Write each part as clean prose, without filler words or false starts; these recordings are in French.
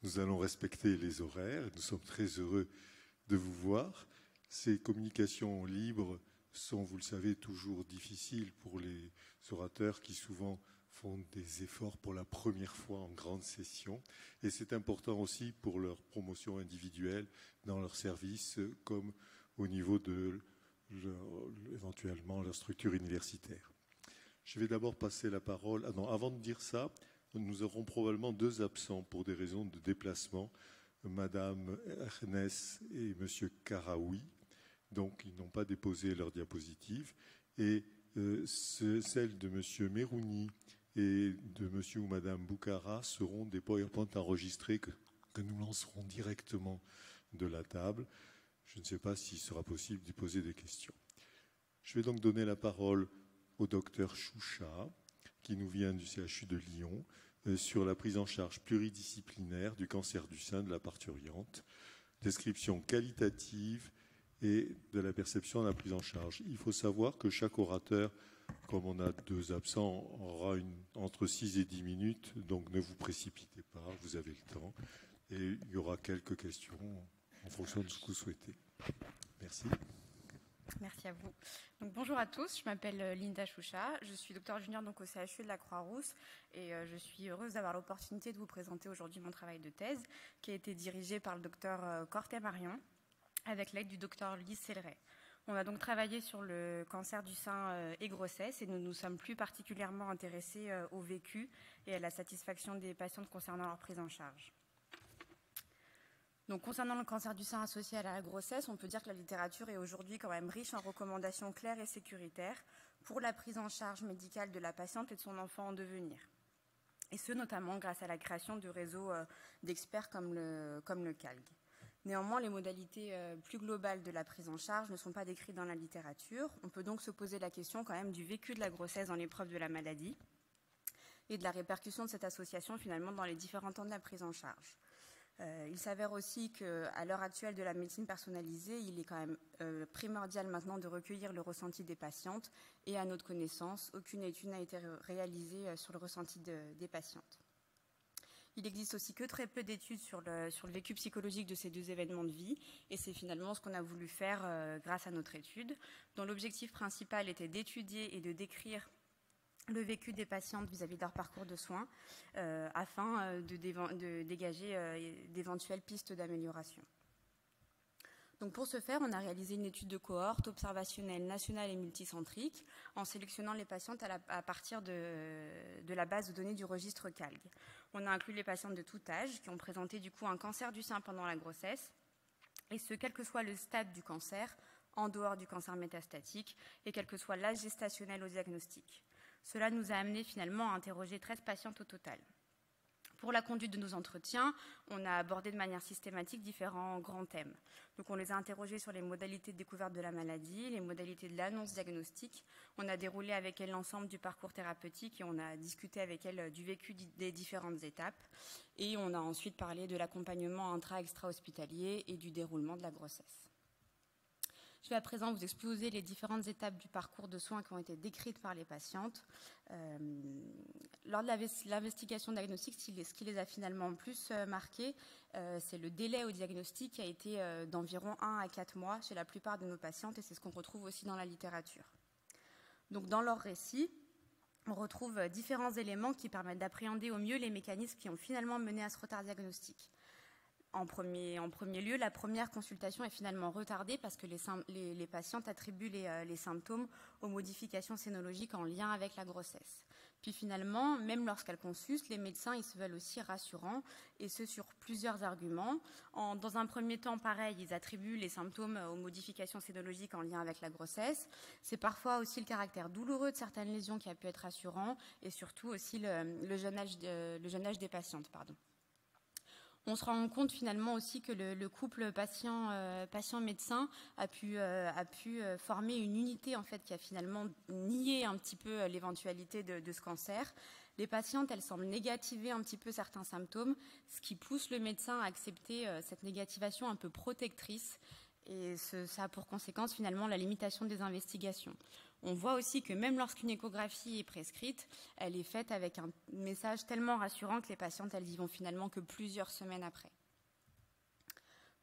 nous allons respecter les horaires. Nous sommes très heureux de vous voir. Ces communications libres sont, vous le savez, toujours difficiles pour les orateurs qui souvent font des efforts pour la première fois en grande session. Et c'est important aussi pour leur promotion individuelle dans leur service comme au niveau de éventuellement leur structure universitaire. Je vais d'abord passer la parole. Avant de dire ça, nous aurons probablement deux absents pour des raisons de déplacement, Madame Ernest et Monsieur Karaoui. Donc, ils n'ont pas déposé leur diapositive. Et celles de Monsieur Merouni et de Monsieur ou Madame Boukara seront des PowerPoint enregistrés que nous lancerons directement de la table. Je ne sais pas s'il sera possible d'y poser des questions. Je vais donc donner la parole au docteur Choucha, qui nous vient du CHU de Lyon, sur la prise en charge pluridisciplinaire du cancer du sein de la parturiente, description qualitative et de la perception de la prise en charge. Il faut savoir que chaque orateur, comme on a deux absents, aura entre 6 et 10 minutes, donc ne vous précipitez pas, vous avez le temps. Et il y aura quelques questions en fonction de ce que vous souhaitez. Merci. Merci à vous. Donc, bonjour à tous, je m'appelle Linda Choucha, je suis docteur junior donc, au CHU de la Croix-Rousse et je suis heureuse d'avoir l'opportunité de vous présenter aujourd'hui mon travail de thèse qui a été dirigé par le docteur Cortet-Marion avec l'aide du docteur Lise Céleret. On a donc travaillé sur le cancer du sein et grossesse et nous nous sommes plus particulièrement intéressés au vécu et à la satisfaction des patientes concernant leur prise en charge. Donc, concernant le cancer du sein associé à la grossesse, on peut dire que la littérature est aujourd'hui quand même riche en recommandations claires et sécuritaires pour la prise en charge médicale de la patiente et de son enfant en devenir. Et ce, notamment grâce à la création de réseaux d'experts comme le CALG. Néanmoins, les modalités plus globales de la prise en charge ne sont pas décrites dans la littérature. On peut donc se poser la question quand même du vécu de la grossesse dans l'épreuve de la maladie et de la répercussion de cette association finalement dans les différents temps de la prise en charge. Il s'avère aussi qu'à l'heure actuelle de la médecine personnalisée, il est quand même primordial maintenant de recueillir le ressenti des patientes et à notre connaissance, aucune étude n'a été réalisée sur le ressenti des patientes. Il n'existe aussi que très peu d'études sur le vécu psychologique de ces deux événements de vie et c'est finalement ce qu'on a voulu faire grâce à notre étude, dont l'objectif principal était d'étudier et de décrire le vécu des patientes vis-à-vis de leur parcours de soins afin de dégager d'éventuelles pistes d'amélioration. Donc pour ce faire, on a réalisé une étude de cohorte observationnelle nationale et multicentrique en sélectionnant les patientes à partir de la base de données du registre CALG. On a inclus les patientes de tout âge qui ont présenté du coup un cancer du sein pendant la grossesse et ce, quel que soit le stade du cancer, en dehors du cancer métastatique et quel que soit l'âge gestationnel au diagnostic. Cela nous a amené finalement à interroger 13 patientes au total. Pour la conduite de nos entretiens, on a abordé de manière systématique différents grands thèmes. Donc on les a interrogées sur les modalités de découverte de la maladie, les modalités de l'annonce diagnostique. On a déroulé avec elles l'ensemble du parcours thérapeutique et on a discuté avec elles du vécu des différentes étapes. Et on a ensuite parlé de l'accompagnement intra-extra-hospitalier et du déroulement de la grossesse. Je vais à présent vous exposer les différentes étapes du parcours de soins qui ont été décrites par les patientes. Lors de l'investigation diagnostique, ce qui les a finalement plus marquées, c'est le délai au diagnostic qui a été d'environ 1 à 4 mois chez la plupart de nos patientes et c'est ce qu'on retrouve aussi dans la littérature. Donc dans leur récit, on retrouve différents éléments qui permettent d'appréhender au mieux les mécanismes qui ont finalement mené à ce retard diagnostique. En premier lieu, la première consultation est finalement retardée parce que les patientes attribuent les symptômes aux modifications scénologiques en lien avec la grossesse. Puis finalement, même lorsqu'elles consultent, les médecins ils se veulent aussi rassurants, et ce sur plusieurs arguments. Dans un premier temps, pareil, ils attribuent les symptômes aux modifications scénologiques en lien avec la grossesse. C'est parfois aussi le caractère douloureux de certaines lésions qui a pu être rassurant, et surtout aussi le jeune âge des patientes. On se rend compte finalement aussi que le couple patient-médecin a pu former une unité en fait qui a finalement nié un petit peu l'éventualité de ce cancer. Les patientes, elles semblent négativer un petit peu certains symptômes, ce qui pousse le médecin à accepter cette négativation un peu protectrice. Et ça a pour conséquence finalement la limitation des investigations. On voit aussi que même lorsqu'une échographie est prescrite, elle est faite avec un message tellement rassurant que les patientes, elles y vont finalement que plusieurs semaines après.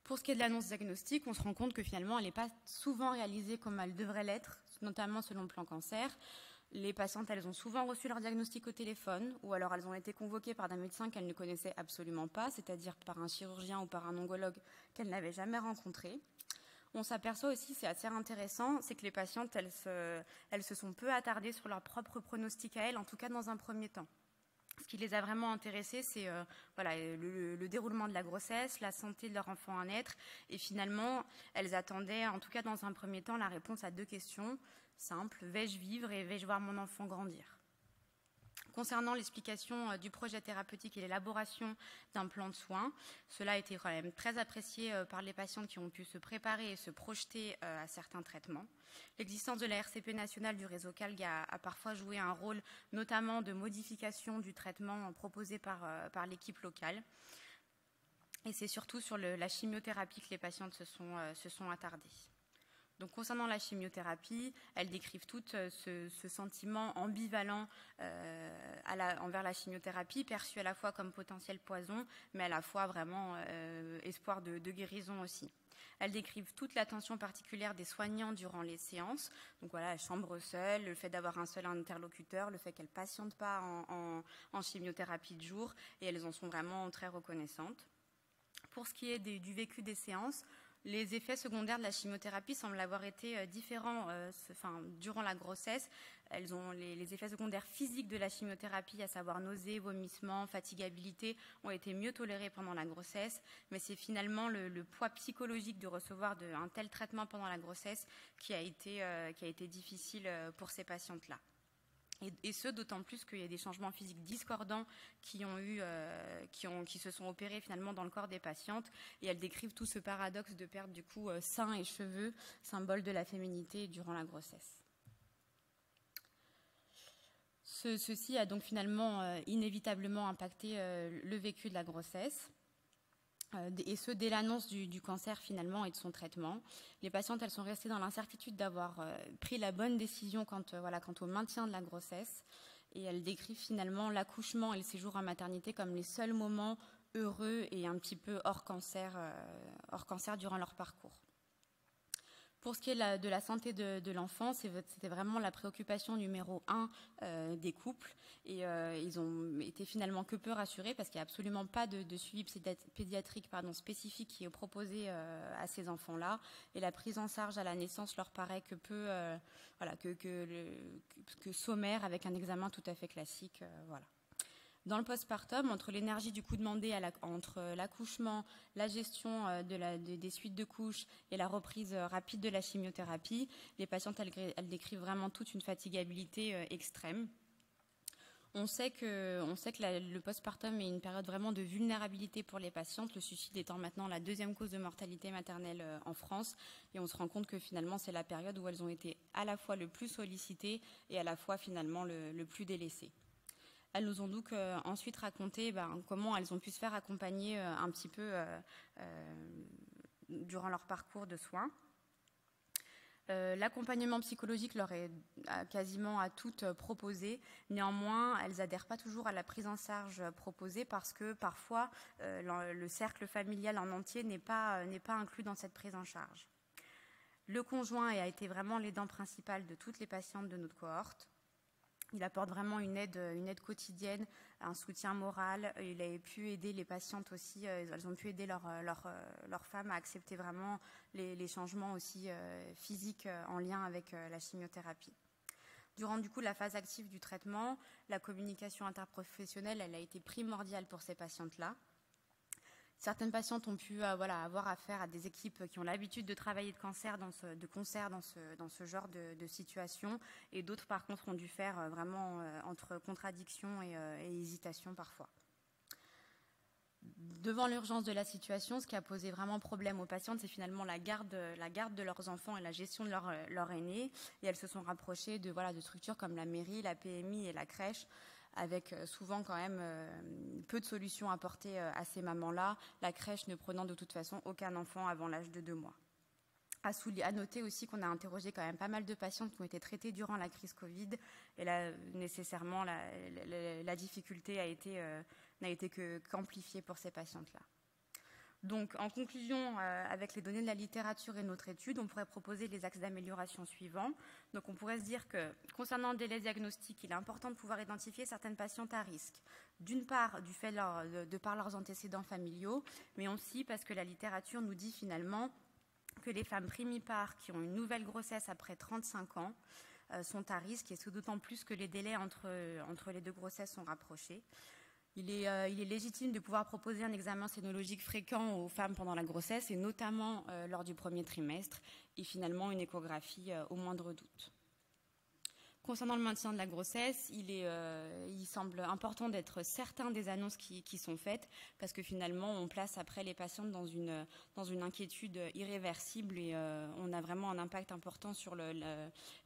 Pour ce qui est de l'annonce diagnostique, on se rend compte que finalement, elle n'est pas souvent réalisée comme elle devrait l'être, notamment selon le plan cancer. Les patientes, elles ont souvent reçu leur diagnostic au téléphone, ou alors elles ont été convoquées par un médecin qu'elles ne connaissaient absolument pas, c'est-à-dire par un chirurgien ou par un oncologue qu'elles n'avaient jamais rencontré. On s'aperçoit aussi, c'est assez intéressant, c'est que les patientes, elles se sont peu attardées sur leur propre pronostic à elles, en tout cas dans un premier temps. Ce qui les a vraiment intéressées, c'est le déroulement de la grossesse, la santé de leur enfant à naître. Et finalement, elles attendaient, en tout cas dans un premier temps, la réponse à 2 questions simples. Vais-je vivre et vais-je voir mon enfant grandir ? Concernant l'explication du projet thérapeutique et l'élaboration d'un plan de soins, cela a été quand même très apprécié par les patientes qui ont pu se préparer et se projeter à certains traitements. L'existence de la RCP nationale du réseau CALG a parfois joué un rôle, notamment de modification du traitement proposé par l'équipe locale. Et c'est surtout sur la chimiothérapie que les patientes se sont attardées. Donc, concernant la chimiothérapie, elles décrivent tout ce sentiment ambivalent envers la chimiothérapie, perçu à la fois comme potentiel poison, mais à la fois vraiment espoir de guérison aussi. Elles décrivent toute l'attention particulière des soignants durant les séances. Donc voilà, la chambre seule, le fait d'avoir un seul interlocuteur, le fait qu'elles ne patientent pas en chimiothérapie de jour, et elles en sont vraiment très reconnaissantes. Pour ce qui est du vécu des séances, les effets secondaires de la chimiothérapie semblent avoir été différents durant la grossesse. Elles ont les effets secondaires physiques de la chimiothérapie, à savoir nausées, vomissements, fatigabilité, ont été mieux tolérés pendant la grossesse. Mais c'est finalement le poids psychologique de recevoir un tel traitement pendant la grossesse qui a été difficile pour ces patientes-là. Et ce, d'autant plus qu'il y a des changements physiques discordants qui se sont opérés finalement dans le corps des patientes. Et elles décrivent tout ce paradoxe de perte du coup seins et cheveux, symbole de la féminité durant la grossesse. Ceci a donc finalement inévitablement impacté le vécu de la grossesse. Et ce, dès l'annonce du cancer finalement et de son traitement. Les patientes, elles sont restées dans l'incertitude d'avoir pris la bonne décision quant au maintien de la grossesse. Et elles décrivent finalement l'accouchement et le séjour en maternité comme les seuls moments heureux et un petit peu hors cancer durant leur parcours. Pour ce qui est de la santé de l'enfant, c'était vraiment la préoccupation numéro 1 des couples. Et ils ont été finalement que peu rassurés parce qu'il n'y a absolument pas de suivi pédiatrique spécifique qui est proposé à ces enfants-là. Et la prise en charge à la naissance leur paraît que sommaire avec un examen tout à fait classique. Dans le postpartum, entre l'énergie du coup demandé entre l'accouchement, la gestion des suites de couches et la reprise rapide de la chimiothérapie, les patientes elles décrivent vraiment toute une fatigabilité extrême. On sait que le postpartum est une période vraiment de vulnérabilité pour les patientes, le suicide étant maintenant la 2e cause de mortalité maternelle en France. Et on se rend compte que finalement c'est la période où elles ont été à la fois le plus sollicitées et à la fois finalement le plus délaissées. Elles nous ont donc ensuite raconté comment elles ont pu se faire accompagner un petit peu durant leur parcours de soins. L'accompagnement psychologique leur est quasiment à toutes proposé. Néanmoins, elles n'adhèrent pas toujours à la prise en charge proposée parce que parfois le cercle familial en entier n'est pas inclus dans cette prise en charge. Le conjoint a été vraiment l'aidant principal de toutes les patientes de notre cohorte. Il apporte vraiment une aide quotidienne, un soutien moral. Il a pu aider les patientes aussi. Elles ont pu aider leur femme à accepter vraiment les changements aussi physiques en lien avec la chimiothérapie. Durant du coup la phase active du traitement, la communication interprofessionnelle, elle a été primordiale pour ces patientes-là. Certaines patientes ont pu avoir affaire à des équipes qui ont l'habitude de travailler de concert dans ce genre de situation, et d'autres par contre ont dû faire vraiment entre contradiction et hésitation parfois. Devant l'urgence de la situation, ce qui a posé vraiment problème aux patientes, c'est finalement la garde de leurs enfants et la gestion de leur aîné. Et elles se sont rapprochées de structures comme la mairie, la PMI et la crèche, avec souvent quand même peu de solutions apportées à ces mamans-là, la crèche ne prenant de toute façon aucun enfant avant l'âge de 2 mois. À noter aussi qu'on a interrogé quand même pas mal de patientes qui ont été traitées durant la crise Covid. Et là, nécessairement, la difficulté n'a été qu'amplifiée pour ces patientes-là. Donc, en conclusion, avec les données de la littérature et notre étude, on pourrait proposer les axes d'amélioration suivants. Donc, on pourrait se dire que, concernant le délai diagnostique, il est important de pouvoir identifier certaines patientes à risque. D'une part, du fait de par leurs antécédents familiaux, mais aussi parce que la littérature nous dit finalement que les femmes primipares qui ont une nouvelle grossesse après 35 ans sont à risque, et ce d'autant plus que les délais entre les deux grossesses sont rapprochés. Il est légitime de pouvoir proposer un examen sénologique fréquent aux femmes pendant la grossesse, et notamment lors du premier trimestre, et finalement une échographie au moindre doute. Concernant le maintien de la grossesse, il semble important d'être certain des annonces qui sont faites, parce que finalement, on place après les patientes dans une inquiétude irréversible, et on a vraiment un impact important sur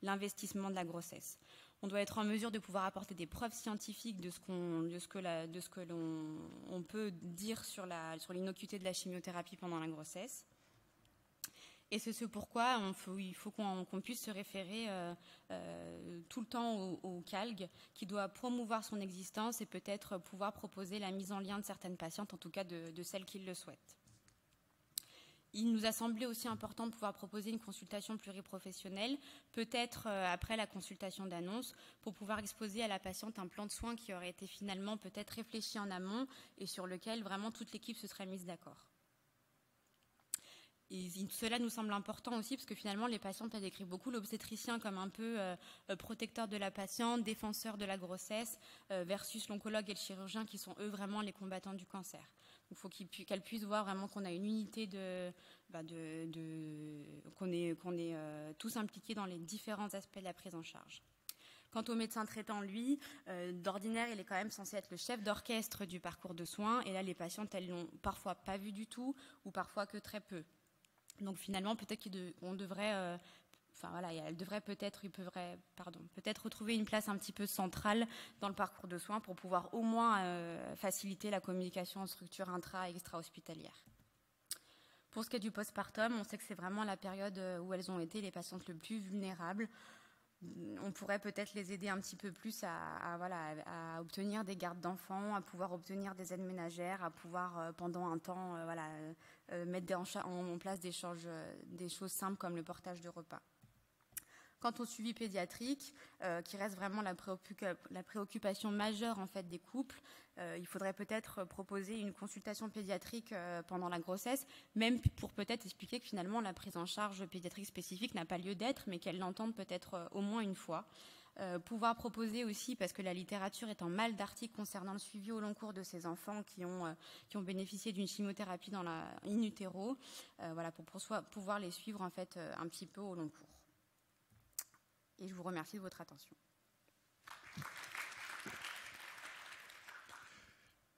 l'investissement de la grossesse. On doit être en mesure de pouvoir apporter des preuves scientifiques de ce que l'on peut dire sur l'innocuité de la chimiothérapie pendant la grossesse. Et c'est ce pourquoi il faut qu'on puisse se référer tout le temps au CALG, qui doit promouvoir son existence et peut-être pouvoir proposer la mise en lien de certaines patientes, en tout cas de celles qui le souhaitent. Il nous a semblé aussi important de pouvoir proposer une consultation pluriprofessionnelle, peut-être après la consultation d'annonce, pour pouvoir exposer à la patiente un plan de soins qui aurait été finalement peut-être réfléchi en amont et sur lequel vraiment toute l'équipe se serait mise d'accord. Et cela nous semble important aussi parce que finalement les patientes décrivent beaucoup l'obstétricien comme un peu protecteur de la patiente, défenseur de la grossesse, versus l'oncologue et le chirurgien qui sont eux vraiment les combattants du cancer. Donc il faut qu'elles puissent voir vraiment qu'on a une unité qu'on est tous impliqués dans les différents aspects de la prise en charge. Quant au médecin traitant, lui, d'ordinaire, il est quand même censé être le chef d'orchestre du parcours de soins. Et là, les patientes, elles l'ont parfois pas vu du tout ou parfois que très peu. Donc finalement, peut-être qu'on devrait, peut-être retrouver une place un petit peu centrale dans le parcours de soins pour pouvoir au moins faciliter la communication en structure intra- et extra-hospitalière. Pour ce qui est du postpartum, on sait que c'est vraiment la période où elles ont été les patientes les plus vulnérables. On pourrait peut-être les aider un petit peu plus à obtenir des gardes d'enfants, à pouvoir obtenir des aides ménagères, à pouvoir pendant un temps mettre en place des choses simples comme le portage de repas. Quant au suivi pédiatrique, qui reste vraiment la préoccupation majeure en fait des couples, il faudrait peut-être proposer une consultation pédiatrique pendant la grossesse, même pour peut-être expliquer que finalement la prise en charge pédiatrique spécifique n'a pas lieu d'être, mais qu'elle l'entende peut-être au moins une fois. Pouvoir proposer aussi, parce que la littérature est en mal d'articles concernant le suivi au long cours de ces enfants qui ont bénéficié d'une chimiothérapie in utero, pour pouvoir les suivre en fait un petit peu au long cours. Et je vous remercie de votre attention.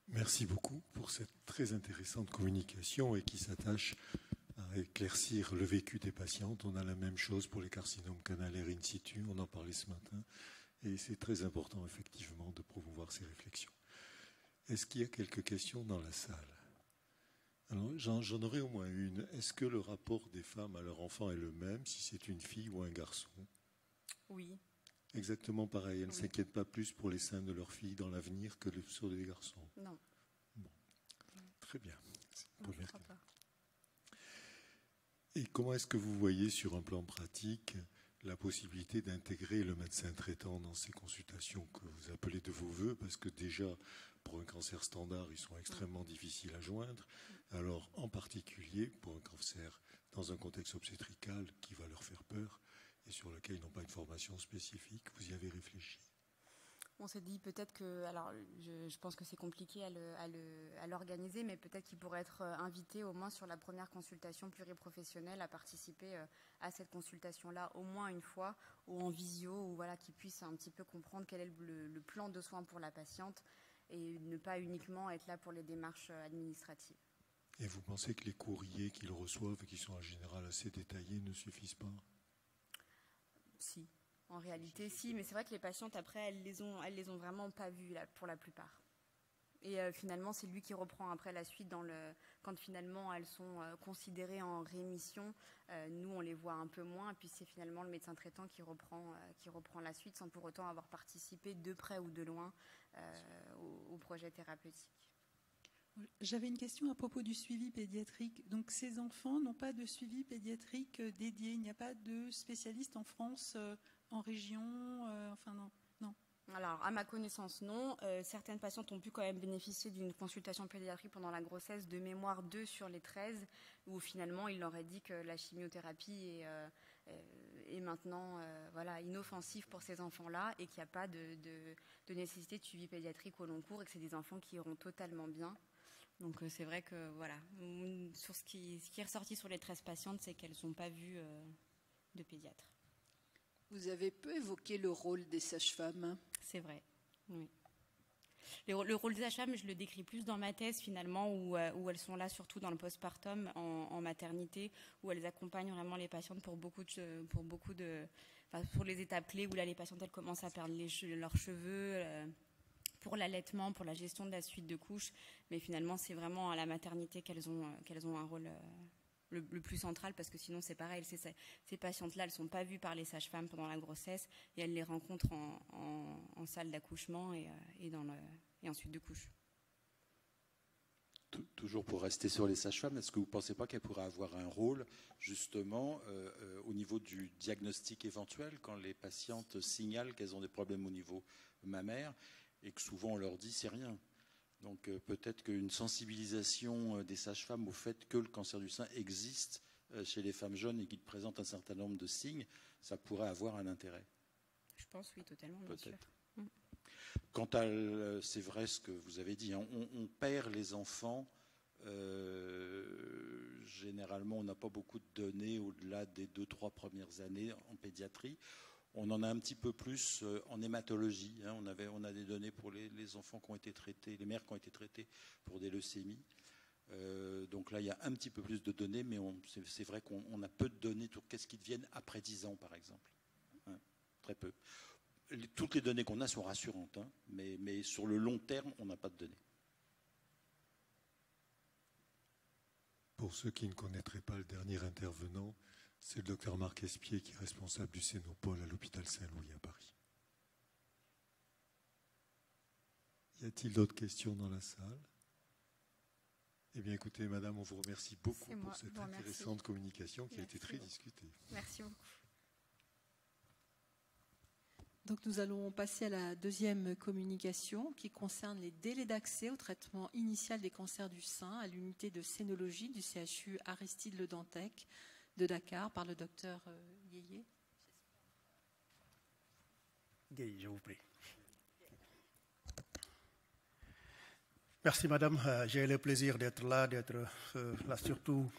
Merci beaucoup pour cette très intéressante communication et qui s'attache à éclaircir le vécu des patientes. On a la même chose pour les carcinomes canalaires in situ, on en parlait ce matin, et c'est très important effectivement de promouvoir ces réflexions. Est-ce qu'il y a quelques questions dans la salle? Alors, j'en aurais au moins une. Est-ce que le rapport des femmes à leur enfant est le même, si c'est une fille ou un garçon? Oui. Exactement pareil. Elles ne s'inquiètent pas plus pour les seins de leur fille dans l'avenir que sur des garçons. Non. Bon. Très bien. Et comment est-ce que vous voyez sur un plan pratique la possibilité d'intégrer le médecin traitant dans ces consultations que vous appelez de vos voeux? Parce que déjà, pour un cancer standard, ils sont extrêmement difficiles à joindre. Alors, en particulier, pour un cancer dans un contexte obstétrical qui va leur faire peur, et sur lequel ils n'ont pas une formation spécifique, vous y avez réfléchi? On s'est dit peut-être que, alors je pense que c'est compliqué à l'organiser, mais peut-être qu'il pourrait être invité au moins sur la première consultation pluriprofessionnelle à participer à cette consultation-là au moins une fois, ou en visio, ou voilà, qu'il puisse un petit peu comprendre quel est le plan de soins pour la patiente et ne pas uniquement être là pour les démarches administratives. Et vous pensez que les courriers qu'ils reçoivent, qui sont en général assez détaillés, ne suffisent pas? Si, en réalité, si, mais c'est vrai que les patientes, après, elles les ont vraiment pas vues pour la plupart. Et finalement, c'est lui qui reprend après la suite quand finalement elles sont considérées en rémission. Nous, on les voit un peu moins. Et puis c'est finalement le médecin traitant qui reprend la suite sans pour autant avoir participé de près ou de loin au projet thérapeutique. J'avais une question à propos du suivi pédiatrique. Donc ces enfants n'ont pas de suivi pédiatrique dédié. Il n'y a pas de spécialiste en France, en région, enfin non. Alors, à ma connaissance, non. Certaines patientes ont pu quand même bénéficier d'une consultation pédiatrique pendant la grossesse, de mémoire 2 sur les 13, où finalement, il leur est dit que la chimiothérapie est maintenant inoffensive pour ces enfants-là et qu'il n'y a pas de nécessité de suivi pédiatrique au long cours et que c'est des enfants qui iront totalement bien. Donc, c'est vrai que, voilà, sur ce qui est ressorti sur les 13 patientes, c'est qu'elles n'ont pas vu de pédiatre. Vous avez peu évoqué le rôle des sages-femmes. C'est vrai, oui. Le rôle des sages-femmes, je le décris plus dans ma thèse finalement, où elles sont là surtout dans le postpartum, en maternité, où elles accompagnent vraiment les patientes pour les étapes clés, où là les patientes elles commencent à perdre leurs cheveux, pour l'allaitement, pour la gestion de la suite de couches. Mais finalement, c'est vraiment à la maternité qu'elles ont un rôle le plus central, parce que sinon c'est pareil, ces patientes-là, elles ne sont pas vues par les sages-femmes pendant la grossesse et elles les rencontrent en salle d'accouchement et en suite de couche. Toujours pour rester sur les sages-femmes, est-ce que vous ne pensez pas qu'elles pourraient avoir un rôle justement au niveau du diagnostic éventuel, quand les patientes signalent qu'elles ont des problèmes au niveau mammaire et que souvent on leur dit c'est rien? Donc peut-être qu'une sensibilisation des sages-femmes au fait que le cancer du sein existe chez les femmes jeunes et qu'il présente un certain nombre de signes, ça pourrait avoir un intérêt. Je pense, oui, totalement, bien sûr. Quant à, c'est vrai ce que vous avez dit, hein, on perd les enfants. Généralement, on n'a pas beaucoup de données au-delà des 2-3 premières années en pédiatrie. On en a un petit peu plus en hématologie. Hein. On a des données pour les enfants qui ont été traités, les mères qui ont été traitées pour des leucémies. Donc là, il y a un petit peu plus de données, mais c'est vrai qu'on a peu de données sur qu'est-ce qui deviennent après 10 ans, par exemple. Hein, très peu. Toutes les données qu'on a sont rassurantes, hein, mais sur le long terme, on n'a pas de données. Pour ceux qui ne connaîtraient pas le dernier intervenant, c'est le docteur Marc Espier qui est responsable du Cénopole à l'hôpital Saint-Louis à Paris. Y a-t-il d'autres questions dans la salle? Eh bien, écoutez, madame, on vous remercie beaucoup pour cette intéressante communication qui a été très discutée. Merci beaucoup. Donc nous allons passer à la deuxième communication qui concerne les délais d'accès au traitement initial des cancers du sein à l'unité de cénologie du CHU Aristide Le Dantec de Dakar par le docteur Yeye. Gueye, je vous prie. Merci madame, j'ai le plaisir d'être là surtout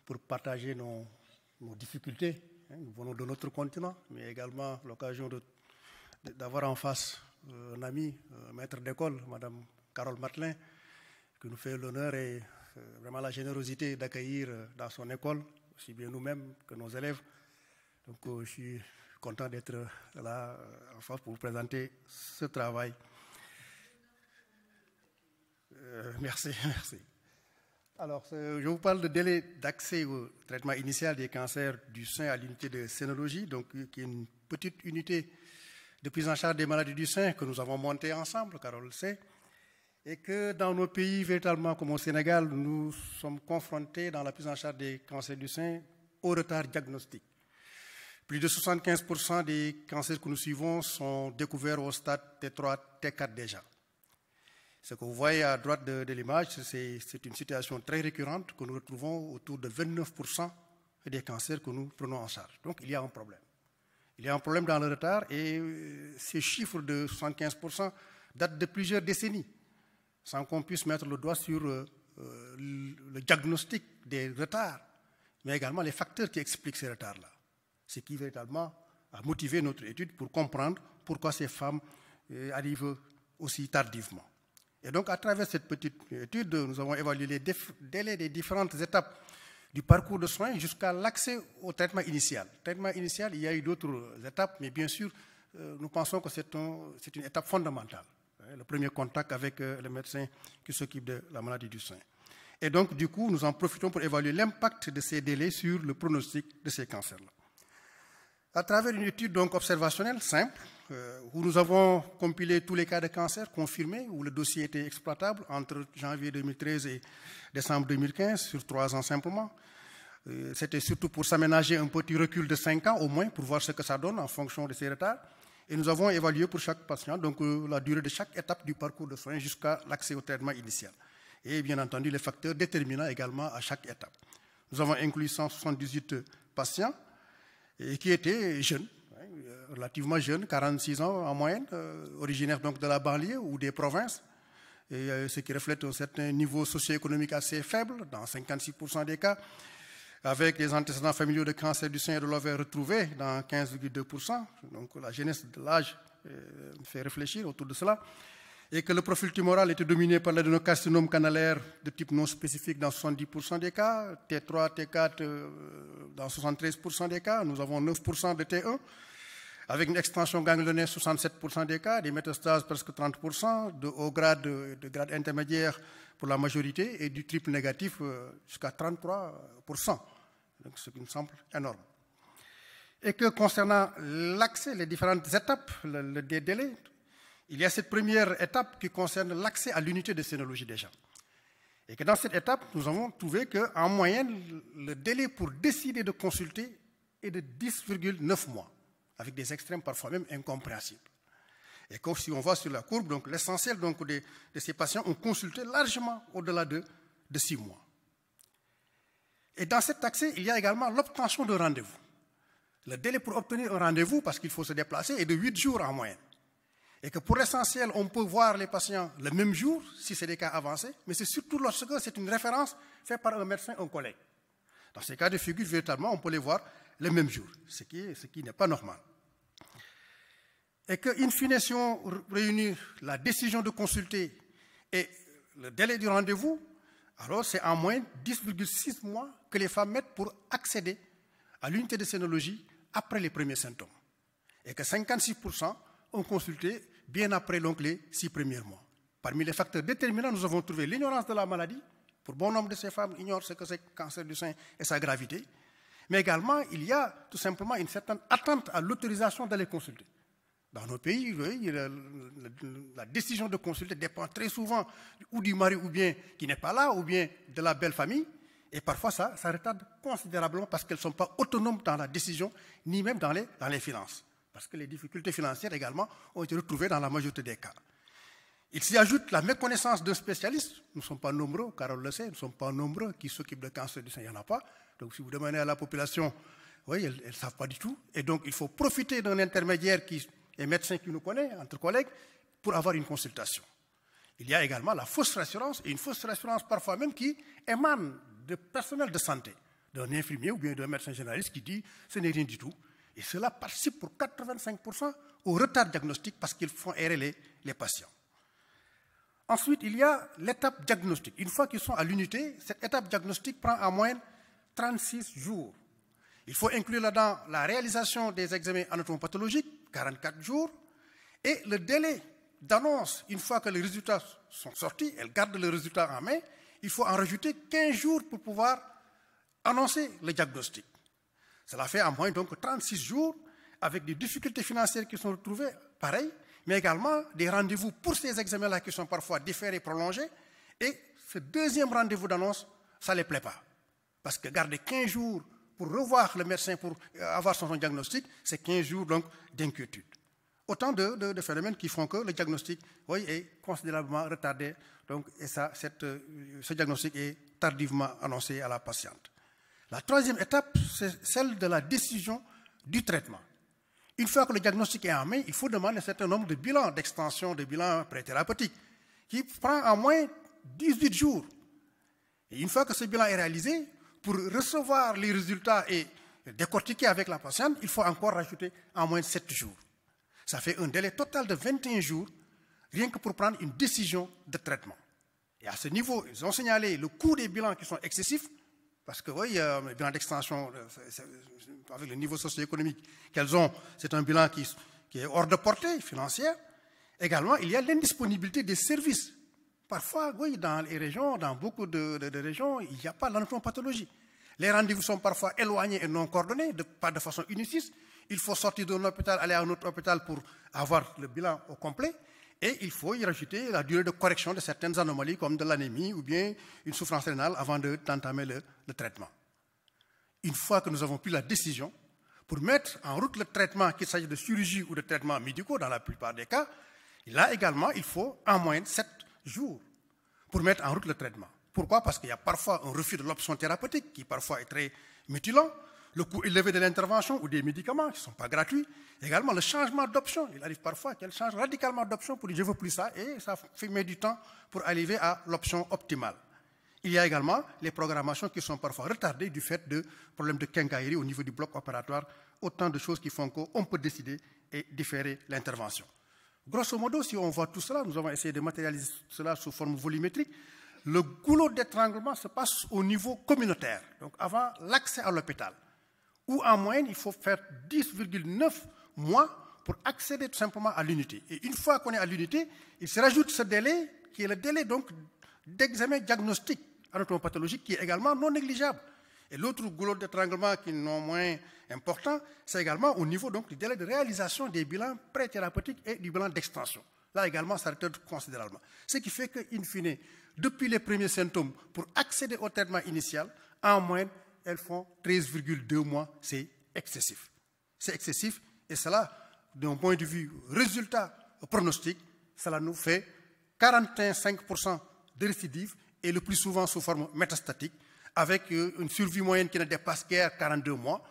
pour partager nos difficultés. Nous venons de notre continent, mais également l'occasion d'avoir en face un ami, maître d'école, madame Carole Matelin, qui nous fait l'honneur et vraiment la générosité d'accueillir dans son école, aussi bien nous-mêmes que nos élèves. Donc je suis content d'être là en face pour vous présenter ce travail. Merci. Alors, je vous parle de délai d'accès au traitement initial des cancers du sein à l'unité de cénologie, donc qui est une petite unité de prise en charge des maladies du sein que nous avons montée ensemble, car on le sait, et que dans nos pays, véritablement comme au Sénégal, nous sommes confrontés dans la prise en charge des cancers du sein au retard diagnostique. Plus de 75% des cancers que nous suivons sont découverts au stade T3, T4 déjà. Ce que vous voyez à droite de l'image, c'est une situation très récurrente que nous retrouvons autour de 29% des cancers que nous prenons en charge. Donc il y a un problème. Il y a un problème dans le retard et ces chiffres de 75% datent de plusieurs décennies, sans qu'on puisse mettre le doigt sur le diagnostic des retards, mais également les facteurs qui expliquent ces retards-là. Ce qui véritablement a motivé notre étude pour comprendre pourquoi ces femmes arrivent aussi tardivement. Et donc, à travers cette petite étude, nous avons évalué les délais des différentes étapes du parcours de soins jusqu'à l'accès au traitement initial. Le traitement initial, il y a eu d'autres étapes, mais bien sûr, nous pensons que c'est une étape fondamentale. le premier contact avec le médecin qui s'occupe de la maladie du sein. Et donc, du coup, nous en profitons pour évaluer l'impact de ces délais sur le pronostic de ces cancers-là. À travers une étude donc observationnelle simple, où nous avons compilé tous les cas de cancer confirmés, où le dossier était exploitable entre janvier 2013 et décembre 2015, sur 3 ans simplement. C'était surtout pour s'aménager un petit recul de 5 ans au moins, pour voir ce que ça donne en fonction de ces retards. Et nous avons évalué pour chaque patient donc, la durée de chaque étape du parcours de soins jusqu'à l'accès au traitement initial. Et bien entendu, les facteurs déterminants également à chaque étape. Nous avons inclus 178 patients et qui étaient jeunes, relativement jeunes, 46 ans en moyenne, originaires donc de la banlieue ou des provinces, et ce qui reflète un certain niveau socio-économique assez faible, dans 56% des cas, avec des antécédents familiaux de cancer du sein et de l'ovaire retrouvés dans 15,2%. Donc la jeunesse de l'âge fait réfléchir autour de cela. Et que le profil tumoral était dominé par l'adénocarcinome canalaire de type non spécifique dans 70% des cas, T3, T4 dans 73% des cas, nous avons 9% de T1, avec une extension ganglionnaire 67% des cas, des métastases presque 30%, de haut grade, de grade intermédiaire pour la majorité, et du triple négatif jusqu'à 33%, donc ce qui me semble énorme. Et que concernant l'accès, les différentes étapes, le délai, il y a cette première étape qui concerne l'accès à l'unité de sénologie déjà. Et que dans cette étape, nous avons trouvé qu'en moyenne, le délai pour décider de consulter est de 10,9 mois, avec des extrêmes parfois même incompréhensibles. Et comme si on voit sur la courbe, donc l'essentiel donc, de ces patients ont consulté largement au-delà de 6 mois. Et dans cet accès, il y a également l'obtention de rendez-vous. Le délai pour obtenir un rendez-vous, parce qu'il faut se déplacer, est de 8 jours en moyenne. Et que pour l'essentiel, on peut voir les patients le même jour, si c'est des cas avancés, mais c'est surtout lorsque c'est une référence faite par un médecin ou un collègue. Dans ces cas de figure, véritablement, on peut les voir le même jour, ce qui n'est pas normal. Et que, in fine, si on réunit la décision de consulter et le délai du rendez-vous, alors c'est en moyenne 10,6 mois que les femmes mettent pour accéder à l'unité de sénologie après les premiers symptômes. Et que 56% ont consulté bien après donc, les 6 premiers mois. Parmi les facteurs déterminants, nous avons trouvé l'ignorance de la maladie. Pour bon nombre de ces femmes ignorent ce que c'est que le cancer du sein et sa gravité. Mais également, il y a tout simplement une certaine attente à l'autorisation d'aller consulter. Dans nos pays, la décision de consulter dépend très souvent ou du mari ou bien qui n'est pas là, ou bien de la belle famille. Et parfois, ça retarde considérablement parce qu'elles ne sont pas autonomes dans la décision, ni même dans les finances. Parce que les difficultés financières également ont été retrouvées dans la majorité des cas. Il s'y ajoute la méconnaissance d'un spécialiste. Nous ne sommes pas nombreux, Carole le sait, nous ne sommes pas nombreux qui s'occupent de cancer du sein, il n'y en a pas. Donc si vous demandez à la population, oui, elles ne savent pas du tout. Et donc il faut profiter d'un intermédiaire qui est médecin qui nous connaît, entre collègues, pour avoir une consultation. Il y a également la fausse rassurance, et une fausse rassurance parfois même qui émane de personnel de santé, d'un infirmier ou bien d'un médecin généraliste qui dit « ce n'est rien du tout ». Et cela participe pour 85% au retard diagnostique parce qu'ils font errer les patients. Ensuite, il y a l'étape diagnostique. Une fois qu'ils sont à l'unité, cette étape diagnostique prend en moyenne 36 jours. Il faut inclure là-dedans la réalisation des examens anatomopathologiques, 44 jours, et le délai d'annonce, une fois que les résultats sont sortis, elles gardent les résultats en main, il faut en rajouter 15 jours pour pouvoir annoncer le diagnostic. Cela fait en moyenne donc 36 jours, avec des difficultés financières qui sont retrouvées, pareil, mais également des rendez-vous pour ces examens-là qui sont parfois différés et prolongés. Et ce deuxième rendez-vous d'annonce, ça ne les plaît pas. Parce que garder 15 jours pour revoir le médecin, pour avoir son diagnostic, c'est 15 jours donc d'inquiétude. Autant de phénomènes qui font que le diagnostic est considérablement retardé. Donc, et ce diagnostic est tardivement annoncé à la patiente. La troisième étape, c'est celle de la décision du traitement. Une fois que le diagnostic est en main, il faut demander un certain nombre de bilans d'extension, de bilans pré-thérapeutiques, qui prend en moins 18 jours. Et une fois que ce bilan est réalisé, pour recevoir les résultats et décortiquer avec la patiente, il faut encore rajouter en moins 7 jours. Ça fait un délai total de 21 jours, rien que pour prendre une décision de traitement. Et à ce niveau, ils ont signalé le coût des bilans qui sont excessifs, parce que oui, le bilan d'extension, avec le niveau socio-économique qu'elles ont, c'est un bilan qui est hors de portée financière. Également, il y a l'indisponibilité des services. Parfois, oui, dans les régions, dans beaucoup de régions, il n'y a pas l'anatomopathologie. Les rendez-vous sont parfois éloignés et non coordonnés, pas de façon uniciste. Il faut sortir d'un hôpital, aller à un autre hôpital pour avoir le bilan au complet. Et il faut y rajouter la durée de correction de certaines anomalies, comme de l'anémie ou bien une souffrance rénale, avant d'entamer le traitement. Une fois que nous avons pris la décision, pour mettre en route le traitement, qu'il s'agisse de chirurgie ou de traitements médicaux, dans la plupart des cas, là également, il faut en moyenne 7 jours pour mettre en route le traitement. Pourquoi? Parce qu'il y a parfois un refus de l'option thérapeutique qui parfois est très mutilant, le coût élevé de l'intervention ou des médicaments qui ne sont pas gratuits, également le changement d'option. Il arrive parfois qu'elle change radicalement d'option pour dire je ne veux plus ça et ça met du temps pour arriver à l'option optimale. Il y a également les programmations qui sont parfois retardées du fait de problèmes de quincaillerie au niveau du bloc opératoire, autant de choses qui font qu'on peut décider et différer l'intervention. Grosso modo, si on voit tout cela, nous avons essayé de matérialiser cela sous forme volumétrique. Le goulot d'étranglement se passe au niveau communautaire, donc avant l'accès à l'hôpital, où en moyenne, il faut faire 10,9 mois pour accéder tout simplement à l'unité. Et une fois qu'on est à l'unité, il se rajoute ce délai, qui est le délai donc d'examen diagnostique anatomopathologique, qui est également non négligeable. Et l'autre goulot d'étranglement qui est non moins important, c'est également au niveau donc, du délai de réalisation des bilans pré-thérapeutiques et du bilan d'extension. Là également, ça retarde considérablement. Ce qui fait qu'in fine, depuis les premiers symptômes, pour accéder au traitement initial, en moyenne, elles font 13,2 mois. C'est excessif. C'est excessif et cela, d'un point de vue résultat pronostic, cela nous fait 45% de récidive et le plus souvent sous forme métastatique, avec une survie moyenne qui ne dépasse guère 42 mois,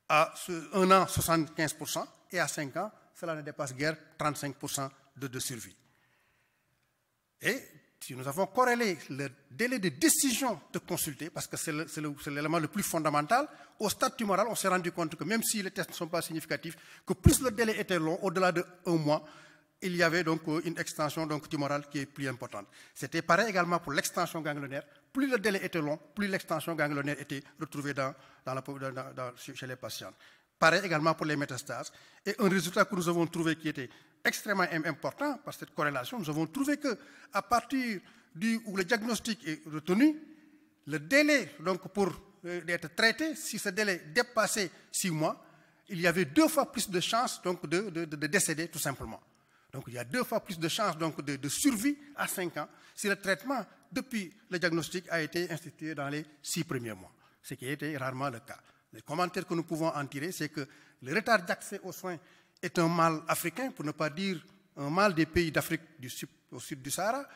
à 1 an 75%, et à 5 ans, cela ne dépasse guère 35% de survie. Et si nous avons corrélé le délai de décision de consulter, parce que c'est l'élément le plus fondamental, au stade tumoral, on s'est rendu compte que même si les tests ne sont pas significatifs, que plus le délai était long, au-delà de 1 mois, il y avait donc une extension donc, tumorale qui est plus importante. C'était pareil également pour l'extension ganglionnaire. Plus le délai était long, plus l'extension ganglionnaire était retrouvée chez les patients. Pareil également pour les métastases. Et un résultat que nous avons trouvé qui était extrêmement important par cette corrélation, nous avons trouvé qu'à partir où le diagnostic est retenu, le délai donc, pour d'être traité, si ce délai dépassait 6 mois, il y avait 2 fois plus de chances donc, de décéder tout simplement. Donc il y a 2 fois plus de chances donc, de survie à 5 ans si le traitement depuis le diagnostic a été institué dans les 6 premiers mois, ce qui était rarement le cas. Les commentaires que nous pouvons en tirer, c'est que le retard d'accès aux soins est un mal africain, pour ne pas dire un mal des pays d'Afrique au sud du Sahara.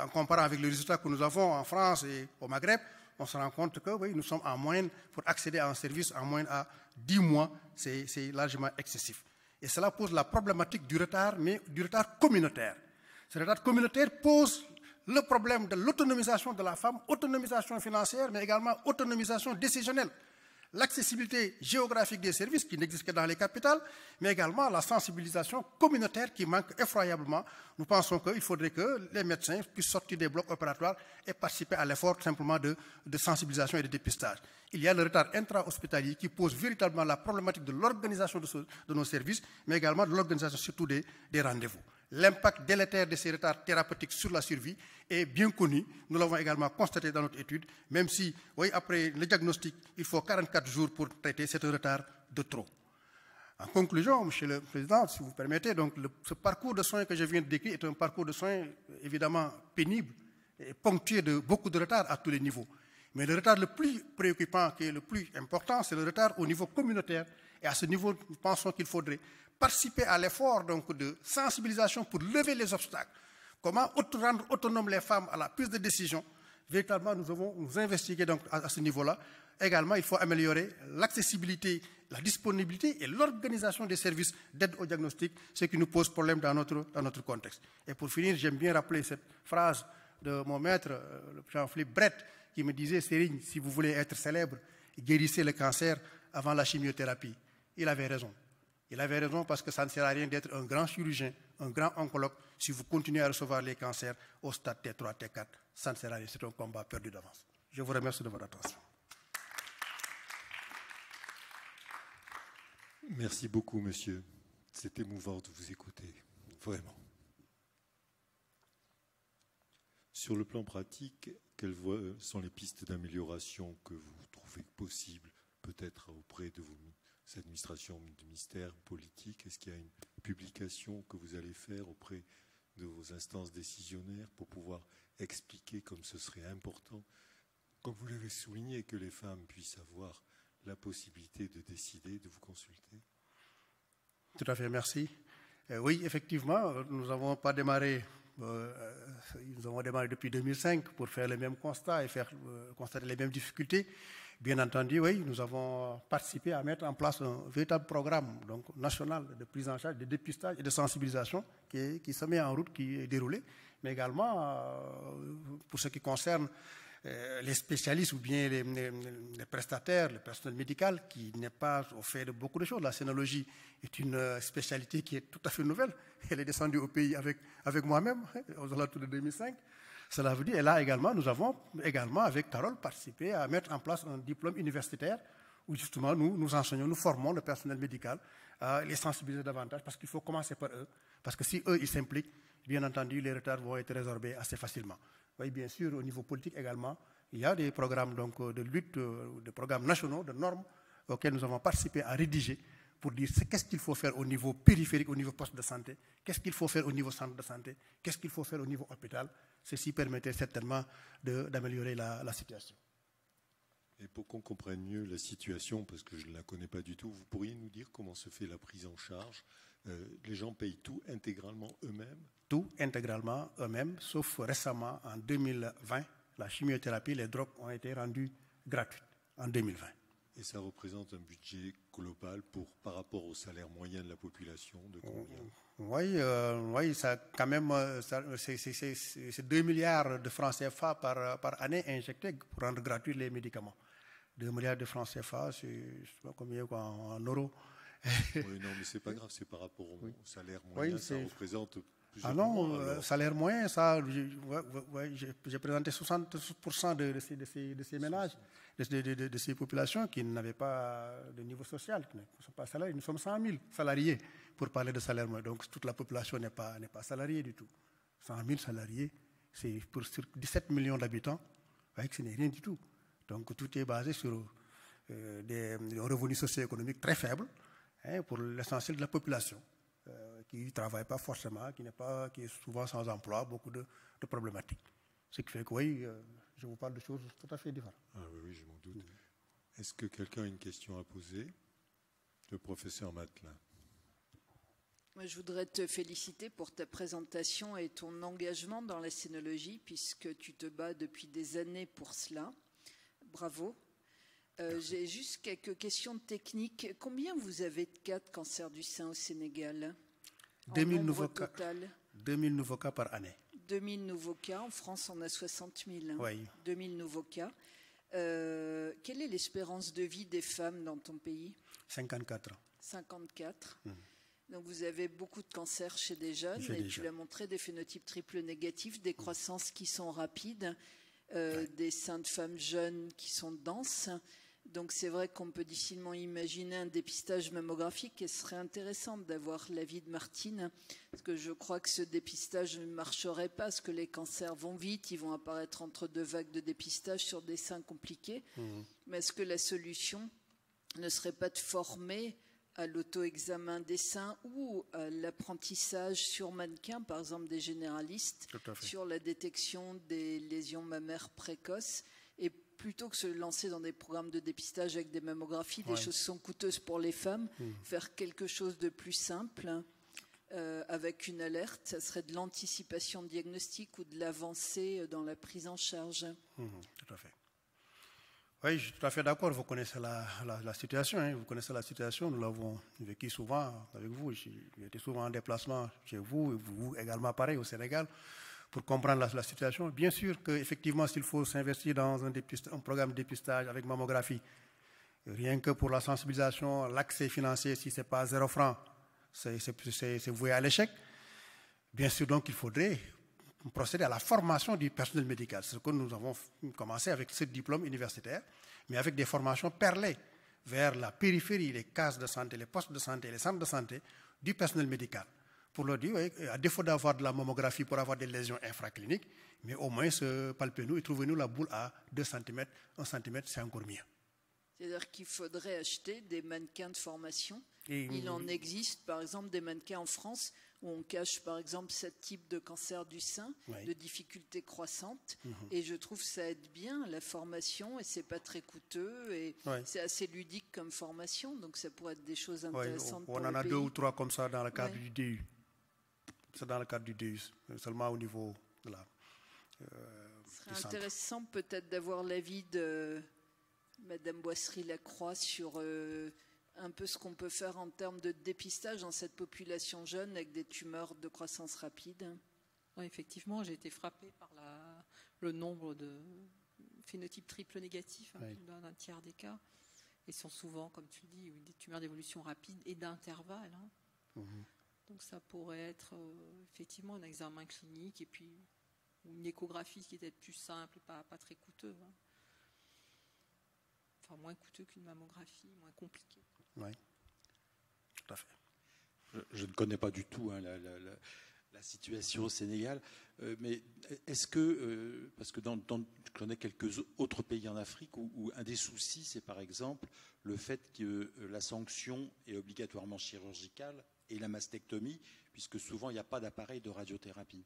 En comparant avec les résultats que nous avons en France et au Maghreb, on se rend compte que oui, nous sommes en moyenne, pour accéder à un service, en moyenne à 10 mois, c'est largement excessif. Et cela pose la problématique du retard, mais du retard communautaire. Ce retard communautaire pose le problème de l'autonomisation de la femme, autonomisation financière, mais également autonomisation décisionnelle. L'accessibilité géographique des services qui n'existe que dans les capitales, mais également la sensibilisation communautaire qui manque effroyablement. Nous pensons qu'il faudrait que les médecins puissent sortir des blocs opératoires et participer à l'effort simplement de sensibilisation et de dépistage. Il y a le retard intra-hospitalier qui pose véritablement la problématique de l'organisation de nos services, mais également de l'organisation surtout des rendez-vous. L'impact délétère de ces retards thérapeutiques sur la survie est bien connu. Nous l'avons également constaté dans notre étude, même si, oui, après le diagnostic, il faut 44 jours pour traiter, c'est un retard de trop. En conclusion, Monsieur le Président, si vous permettez, donc ce parcours de soins que je viens de décrire est un parcours de soins évidemment pénible et ponctué de beaucoup de retards à tous les niveaux. Mais le retard le plus préoccupant, qui est le plus important, c'est le retard au niveau communautaire. Et à ce niveau, nous pensons qu'il faudrait participer à l'effort de sensibilisation pour lever les obstacles. Comment rendre autonomes les femmes à la prise de décision. Véritablement, nous avons investigué donc à ce niveau-là. Également, il faut améliorer l'accessibilité, la disponibilité et l'organisation des services d'aide au diagnostic, ce qui nous pose problème dans notre contexte. Et pour finir, j'aime bien rappeler cette phrase de mon maître, Jean-Philippe Brett, qui me disait « Serigne, si vous voulez être célèbre, guérissez le cancer avant la chimiothérapie ». Il avait raison. Il avait raison parce que ça ne sert à rien d'être un grand chirurgien, un grand oncologue, si vous continuez à recevoir les cancers au stade T3, T4. Ça ne sert à rien, c'est un combat perdu d'avance. Je vous remercie de votre attention. Merci beaucoup, monsieur. C'est émouvant de vous écouter, vraiment. Sur le plan pratique, quelles sont les pistes d'amélioration que vous trouvez possibles, peut-être auprès de vos administrations, de ministères politiques? Est-ce qu'il y a une publication que vous allez faire auprès de vos instances décisionnaires pour pouvoir expliquer comme ce serait important, comme vous l'avez souligné, que les femmes puissent avoir la possibilité de décider, de vous consulter? Tout à fait, merci. Oui, effectivement, nous n'avons pas démarré, nous avons démarré depuis 2005 pour faire les mêmes constats et faire constater les mêmes difficultés. Bien entendu, oui, nous avons participé à mettre en place un véritable programme donc, national de prise en charge, de dépistage et de sensibilisation qui se met en route, qui est déroulé, mais également pour ce qui concerne les spécialistes ou bien les prestataires, le personnel médical qui n'est pas au fait de beaucoup de choses. La scénologie est une spécialité qui est tout à fait nouvelle. Elle est descendue au pays avec moi-même, aux alentours de 2005. Cela veut dire, et là également, nous avons également, avec Carole, participé à mettre en place un diplôme universitaire où justement nous enseignons, nous formons le personnel médical à les sensibiliser davantage parce qu'il faut commencer par eux. Parce que si eux, ils s'impliquent, bien entendu, les retards vont être résorbés assez facilement. Oui, bien sûr, au niveau politique également, il y a des programmes donc, de lutte, des programmes nationaux, de normes auxquels nous avons participé à rédiger pour dire qu'est-ce qu'il faut faire au niveau périphérique, au niveau poste de santé, qu'est-ce qu'il faut faire au niveau centre de santé, qu'est-ce qu'il faut faire au niveau hôpital. Ceci permettait certainement d'améliorer la situation. Et pour qu'on comprenne mieux la situation, parce que je ne la connais pas du tout, vous pourriez nous dire comment se fait la prise en charge? Les gens payent tout intégralement eux-mêmes? Tout intégralement eux-mêmes, sauf récemment, en 2020, la chimiothérapie, les drogues ont été rendues gratuites en 2020. Et ça représente un budget global par rapport au salaire moyen de la population de combien? Oui, ça, quand même, c'est 2 milliards de francs CFA par année injectés pour rendre gratuits les médicaments. 2 milliards de francs CFA, c'est je sais pas combien en euros. Oui, non, mais c'est pas grave, c'est par rapport au salaire moyen, oui, ça représente plusieurs mois, salaire moyen, ça, j'ai présenté 60% de ces ménages, de ces populations qui n'avaient pas de niveau social, qui ne sont pas salariés. Nous sommes 100 000 salariés pour parler de salaire moyen, donc toute la population n'est pas salariée du tout. 100 000 salariés, c'est sur 17 millions d'habitants, ce n'est rien du tout. Donc tout est basé sur des revenus socio-économiques très faibles, pour l'essentiel de la population, qui ne travaille pas forcément, qui est souvent sans emploi, beaucoup de problématiques. Ce qui fait que oui, je vous parle de choses tout à fait différentes. Ah oui, je m'en doute. Est-ce que quelqu'un a une question à poser? Le professeur Matelin. Moi, je voudrais te féliciter pour ta présentation et ton engagement dans la scénologie, puisque tu te bats depuis des années pour cela. Bravo. J'ai juste quelques questions techniques. Combien vous avez de cas de cancer du sein au Sénégal? 2000 nouveaux cas. 2000 nouveaux cas par année. 2000 nouveaux cas. En France, on a 60 000. Oui. 2000 nouveaux cas. Quelle est l'espérance de vie des femmes dans ton pays? 54 ans. 54. Donc vous avez beaucoup de cancers chez des jeunes, et tu l'as montré, des phénotypes triple négatifs, des croissances qui sont rapides, des seins de femmes jeunes qui sont denses. Donc c'est vrai qu'on peut difficilement imaginer un dépistage mammographique, et ce serait intéressant d'avoir l'avis de Martine, parce que je crois que ce dépistage ne marcherait pas, parce que les cancers vont vite, ils vont apparaître entre deux vagues de dépistage sur des seins compliqués. Mais est-ce que la solution ne serait pas de former à l'auto-examen des seins ou à l'apprentissage sur mannequin, par exemple des généralistes, sur la détection des lésions mammaires précoces, et plutôt que se lancer dans des programmes de dépistage avec des mammographies, des choses sont coûteuses pour les femmes, faire quelque chose de plus simple avec une alerte, ça serait de l'anticipation diagnostique ou de l'avancée dans la prise en charge. Tout à fait. Oui, je suis tout à fait d'accord. Vous connaissez la situation. Vous connaissez la situation. Nous l'avons vécu souvent avec vous. J'étais souvent en déplacement chez vous, et vous également pareil au Sénégal, pour comprendre la situation. Bien sûr qu'effectivement, s'il faut s'investir dans un programme de dépistage avec mammographie, rien que pour la sensibilisation, l'accès financier, si ce n'est pas 0 francs, c'est voué à l'échec. Bien sûr, donc, il faudrait procéder à la formation du personnel médical. C'est ce que nous avons commencé avec ce diplôme universitaire, mais avec des formations perlées vers la périphérie, les cases de santé, les postes de santé, les centres de santé du personnel médical, pour leur dire, oui, à défaut d'avoir de la mammographie pour avoir des lésions infracliniques, mais au moins palpez-nous et trouvez-nous la boule à 2 cm, 1 cm, c'est encore mieux. C'est-à-dire qu'il faudrait acheter des mannequins de formation. Il en existe, par exemple, des mannequins en France où on cache, par exemple, ce type de cancer du sein, de difficultés croissantes. Et je trouve que ça aide bien la formation et c'est pas très coûteux et c'est assez ludique comme formation. Donc ça pourrait être des choses intéressantes pour le pays. On en a 2 ou 3 comme ça dans le cadre du DU. C'est dans le cadre du DU, seulement au niveau de la... Ce serait intéressant peut-être d'avoir l'avis de Madame Boisserie-Lacroix sur un peu ce qu'on peut faire en termes de dépistage dans cette population jeune avec des tumeurs de croissance rapide. Oui, effectivement, j'ai été frappée par le nombre de phénotypes triple négatifs, dans un tiers des cas. Et sont souvent, comme tu le dis, des tumeurs d'évolution rapide et d'intervalle. Donc ça pourrait être effectivement un examen clinique et puis une échographie qui est peut-être plus simple et pas très coûteux. Enfin, moins coûteux qu'une mammographie, moins compliqué. Oui, tout à fait. Je ne connais pas du tout la situation au Sénégal, mais est-ce que, parce que je connais quelques autres pays en Afrique où un des soucis, c'est par exemple le fait que la sanction est obligatoirement chirurgicale et la mastectomie, puisque souvent il n'y a pas d'appareil de radiothérapie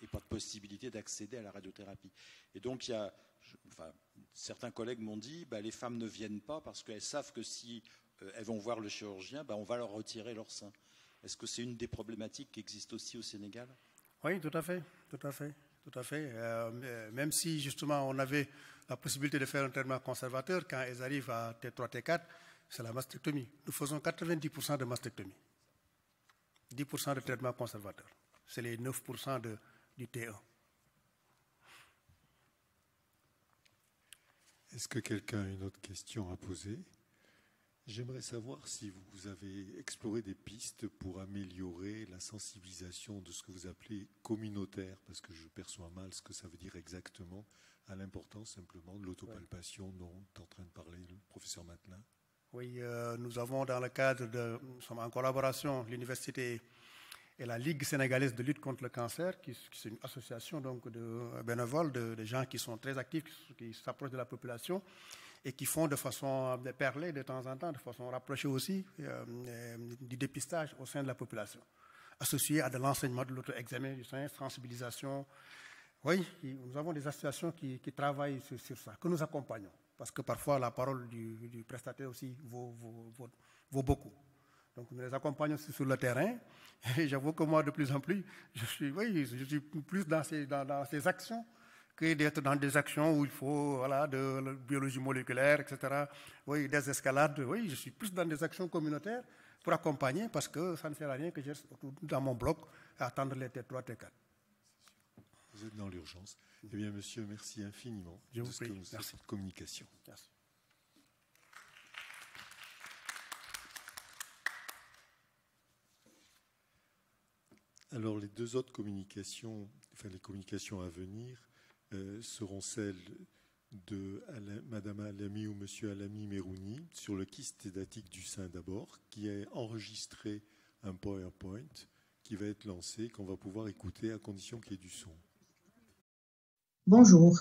et pas de possibilité d'accéder à la radiothérapie. Et donc certains collègues m'ont dit, les femmes ne viennent pas parce qu'elles savent que si elles vont voir le chirurgien, on va leur retirer leur sein. Est-ce que c'est une des problématiques qui existent aussi au Sénégal? Oui, tout à fait. Même si justement on avait la possibilité de faire un traitement conservateur, quand elles arrivent à T3, T4, c'est la mastectomie. Nous faisons 90% de mastectomie, 10% de traitement conservateur. C'est les 9% du T1. Est-ce que quelqu'un a une autre question à poser? J'aimerais savoir si vous avez exploré des pistes pour améliorer la sensibilisation de ce que vous appelez communautaire, parce que je perçois mal ce que ça veut dire exactement, à l'importance simplement de l'autopalpation dont est en train de parler le professeur Matelin. Oui, nous avons dans le cadre nous sommes en collaboration, l'université et la Ligue sénégalaise de lutte contre le cancer, qui c'est une association donc de bénévoles, de gens qui sont très actifs, qui s'approchent de la population et qui font de façon perlée de temps en temps, de façon rapprochée aussi, du dépistage au sein de la population, associé à de l'enseignement de l'auto-examen du sein, sensibilisation. Oui, nous avons des associations qui travaillent sur ça, que nous accompagnons, parce que parfois la parole du prestataire aussi vaut beaucoup. Donc nous les accompagnons sur le terrain, et j'avoue que moi de plus en plus, je suis plus dans ces actions que d'être dans des actions où il faut de la biologie moléculaire, etc. Oui, des escalades. Oui, je suis plus dans des actions communautaires pour accompagner, parce que ça ne sert à rien que je reste dans mon bloc à attendre les T3, T4. Vous êtes dans l'urgence. Eh bien, monsieur, merci infiniment de ce que nous cette communication. Merci. Alors, les deux autres communications, les communications à venir, seront celles de Madame Alami ou Monsieur Alami Merouni sur le kyste édatique du sein d'abord, qui a enregistré un PowerPoint qui va être lancé, qu'on va pouvoir écouter à condition qu'il y ait du son. Bonjour,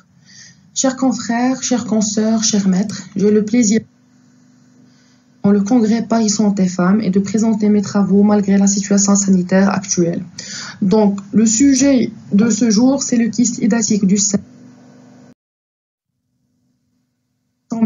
chers confrères, chers consoeurs, chers maîtres, j'ai le plaisir dans le congrès Paris Santé Femmes et de présenter mes travaux malgré la situation sanitaire actuelle. Donc, le sujet de ce jour, c'est le kyste édatique du sein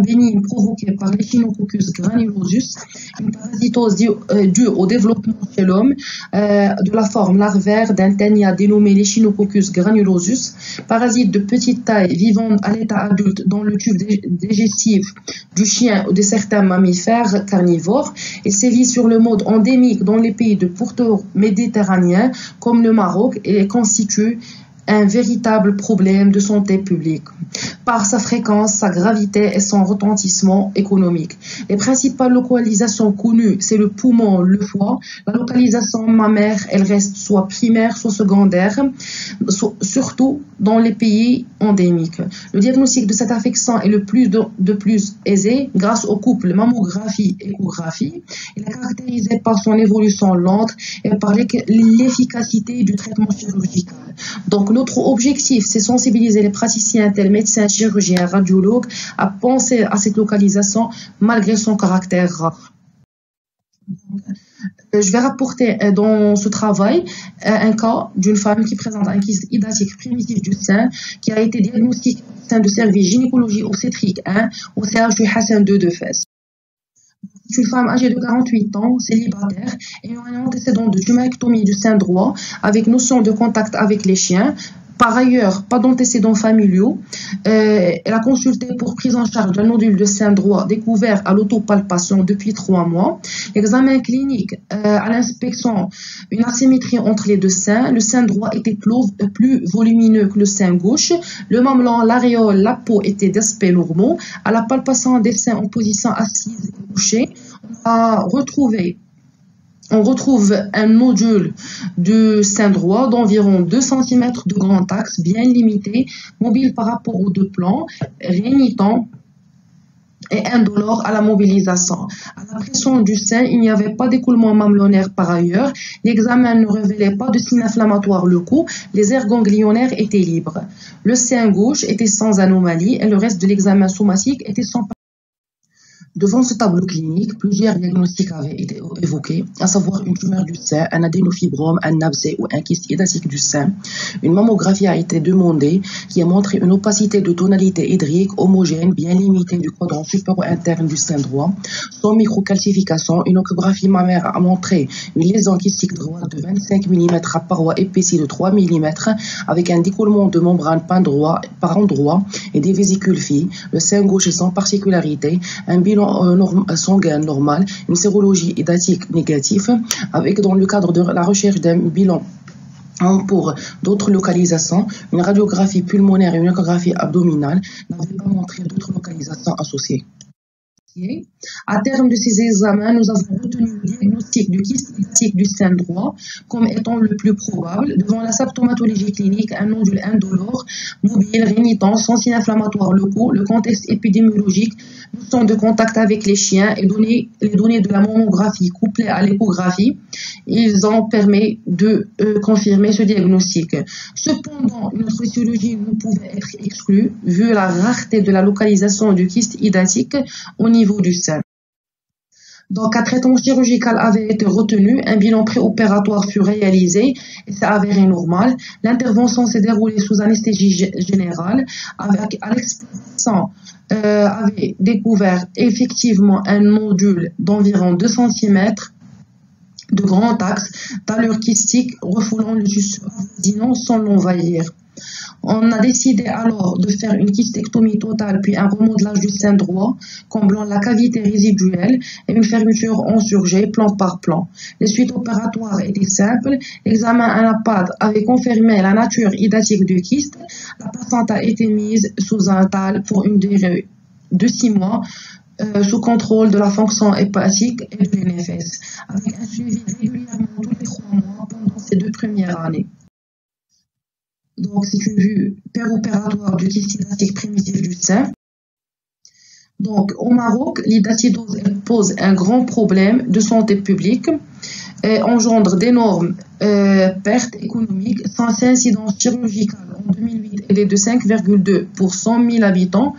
bénigne provoquée par l'Echinococcus granulosus, une parasitose due au développement chez l'homme de la forme larvaire d'un ténia dénommé l'Echinococcus granulosus, parasite de petite taille vivant à l'état adulte dans le tube digestif du chien ou de certains mammifères carnivores et sévit sur le mode endémique dans les pays de pourtour méditerranéen comme le Maroc et constitue un véritable problème de santé publique. par sa fréquence, sa gravité et son retentissement économique. Les principales localisations connues, c'est le poumon, le foie. La localisation mammaire, elle reste soit primaire, soit secondaire, surtout dans les pays endémiques. Le diagnostic de cette affection est de plus aisé grâce au couple mammographie-échographie. Il est caractérisé par son évolution lente et par l'efficacité du traitement chirurgical. Donc notre objectif, c'est sensibiliser les praticiens tels médecins, chirurgiens, radiologues à penser à cette localisation malgré son caractère rare. Je vais rapporter dans ce travail un cas d'une femme qui présente un kyste hydatique primitif du sein qui a été diagnostiqué au sein du service gynécologie obstétrique 1 au CHU Hassan II de Fès. C'est une femme âgée de 48 ans, célibataire, ayant un antécédent de tumectomie du sein droit avec notion de contact avec les chiens. Par ailleurs, pas d'antécédents familiaux. Elle a consulté pour prise en charge d'un nodule de sein droit découvert à l'autopalpation depuis 3 mois. L'examen clinique, à l'inspection, une asymétrie entre les deux seins. Le sein droit était plus volumineux que le sein gauche. Le mamelon, l'aréole, la peau étaient d'aspect normaux. À la palpation des seins en position assise et couchée, on retrouve un nodule de sein droit d'environ 2 cm de grand axe, bien limité, mobile par rapport aux deux plans, rénitant et indolore à la mobilisation. À la pression du sein, il n'y avait pas d'écoulement mamelonnaire par ailleurs. L'examen ne révélait pas de signes inflammatoires locaux. Les aires ganglionnaires étaient libres. Le sein gauche était sans anomalie et le reste de l'examen somatique était sans. Devant ce tableau clinique, plusieurs diagnostics avaient été évoqués, à savoir une tumeur du sein, un adénofibrome, un abcès ou un kyste hydatique du sein. Une mammographie a été demandée qui a montré une opacité de tonalité hydrique homogène bien limitée du quadrant supéro-interne du sein droit, sans microcalcification. Une échographie mammaire a montré une lésion kystique droite de 25 mm à paroi épaissie de 3 mm avec un décollement de membrane par endroit et des vésicules fines. Le sein gauche est sans particularité. Un bilan sanguin normal, une sérologie hydatique négative, avec dans le cadre de la recherche d'un bilan pour d'autres localisations, une radiographie pulmonaire et une échographie abdominale n'avaient pas montré d'autres localisations associées. À terme de ces examens, nous avons retenu le diagnostic du kyste hydatique du sein droit comme étant le plus probable. Devant la symptomatologie clinique, un nodule indolore, mobile, rénitant, sans signes inflammatoires locaux, le contexte épidémiologique, notion de contact avec les chiens et les données de la mammographie couplées à l'échographie, ils ont permis de confirmer ce diagnostic. Cependant, une autre histologie ne pouvait être exclue vu la rareté de la localisation du kyste hydatique au niveau du sein. Donc, un traitement chirurgical avait été retenu, un bilan préopératoire fut réalisé et s'est avéré normal. L'intervention s'est déroulée sous anesthésie générale avec à l'exploitation avait découvert effectivement un nodule d'environ 2 cm de grand axe, d'allure kystique, refoulant le tissu avoisinant sans l'envahir. On a décidé alors de faire une kystectomie totale puis un remodelage du sein droit, comblant la cavité résiduelle et une fermeture en surjet plan par plan. Les suites opératoires étaient simples. L'examen à la PAD avait confirmé la nature hydatique du kyste. La patiente a été mise sous un TAL pour une durée de 6 mois sous contrôle de la fonction hépatique et de l'NFS, avec un suivi régulièrement tous les 3 mois pendant ces 2 premières années. Donc, c'est une vue péropératoire du kyste hydatique primitif du sein. Donc, au Maroc, l'hydatidose pose un grand problème de santé publique et engendre d'énormes pertes économiques. Sans incidence chirurgicale en 2008, elle est de 5,2 pour 100 000 habitants.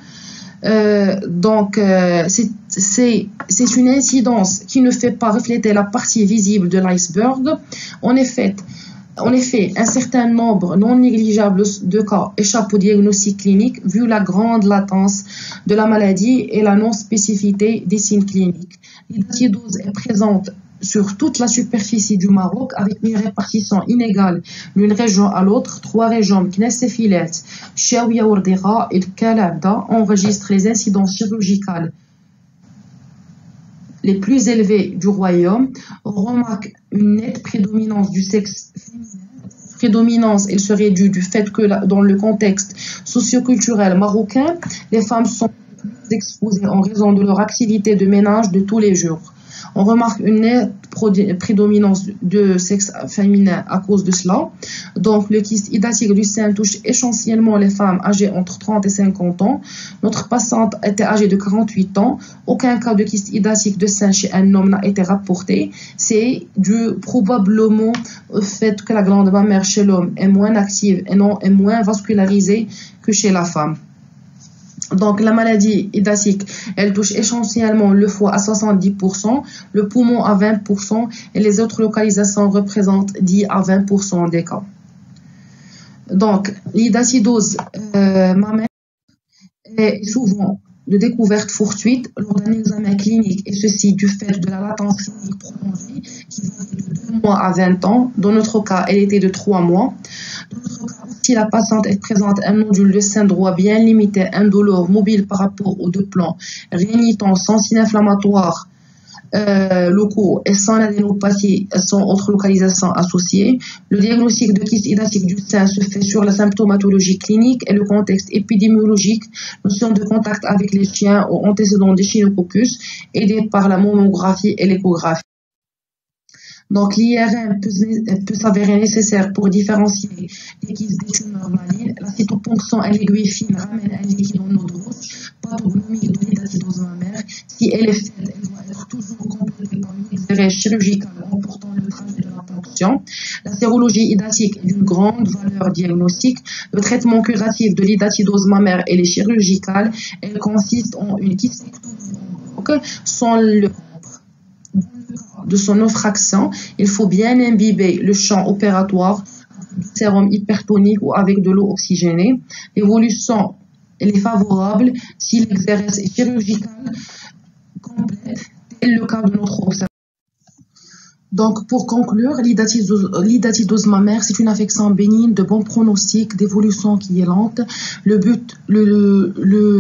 C'est une incidence qui ne fait pas refléter la partie visible de l'iceberg. En effet, un certain nombre non négligeable de cas échappent au diagnostic clinique vu la grande latence de la maladie et la non-spécificité des signes cliniques. L'hydratidose est présente sur toute la superficie du Maroc avec une répartition inégale d'une région à l'autre. 3 régions, Knes et Filet, Chaouia Ourdera et Kalabda, enregistrent les incidences chirurgicales les plus élevées du royaume. On remarque une nette prédominance du sexe féminin prédominance, elle serait due du fait que dans le contexte socioculturel marocain, les femmes sont exposées en raison de leur activité de ménage de tous les jours. On remarque une nette prédominance de sexe féminin à cause de cela. Donc, le kyste hydathique du sein touche essentiellement les femmes âgées entre 30 et 50 ans. Notre patiente était âgée de 48 ans. Aucun cas de kyste hydathique de sein chez un homme n'a été rapporté. C'est dû probablement au fait que la glande mammaire chez l'homme est moins active et moins vascularisée que chez la femme. Donc, la maladie hydathique, elle touche essentiellement le foie à 70%, le poumon à 20% et les autres localisations représentent 10 à 20% des cas. Donc, l'hydatidose mammaire est souvent de découverte fortuite lors d'un examen clinique, et ceci du fait de la latence clinique prolongée qui va de 2 mois à 20 ans. Dans notre cas, elle était de 3 mois. Dans notre cas, si la patiente présente un nodule de sein droit bien limité, indolore, mobile par rapport aux deux plans, rénitant, sans signes inflammatoires locaux et sans adénopathie, sans autre localisation associée, le diagnostic de kyste hydathique du sein se fait sur la symptomatologie clinique et le contexte épidémiologique, notion de contact avec les chiens ou antécédents d'Echinococcus, aidé par la mammographie et l'échographie. Donc, l'IRM peut s'avérer nécessaire pour différencier les kystes des tumeurs malignes. La cytoponction à l'aiguille fine ramène un liquide en eau rouge, pathognomique de l'hydatidose mammaire. Si elle est faite, elle doit être toujours complétée par une exérèse chirurgicale emportant le trajet de la ponction. La sérologie hydathique est d'une grande valeur diagnostique. Le traitement curatif de l'hydatidose mammaire et les chirurgicales, elle consiste en une kystéctomie sans le de son effraction, il faut bien imbiber le champ opératoire du sérum hypertonique ou avec de l'eau oxygénée. L'évolution elle est favorable si l'exérèse est chirurgicale complète, tel le cas de notre observation. Donc, pour conclure, l'hydatidose mammaire, c'est une affection bénigne de bon pronostic, d'évolution qui est lente. Le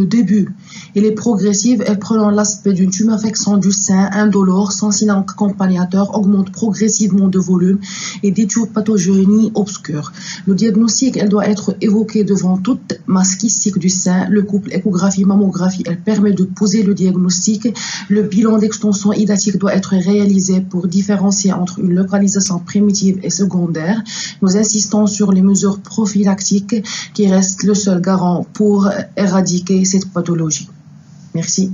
début, elle est progressive, elle prenant l'aspect d'une tuméfaction du sein indolore, sans signe accompagnateur, augmente progressivement de volume et d'étiopathogénie obscure. Le diagnostic, elle doit être évoqué devant toute masse kystique du sein. Le couple échographie-mammographie, elle permet de poser le diagnostic. Le bilan d'extension hydathique doit être réalisé pour différencier entre une localisation primitive et secondaire. Nous insistons sur les mesures prophylactiques qui restent le seul garant pour éradiquer cette pathologie. Merci.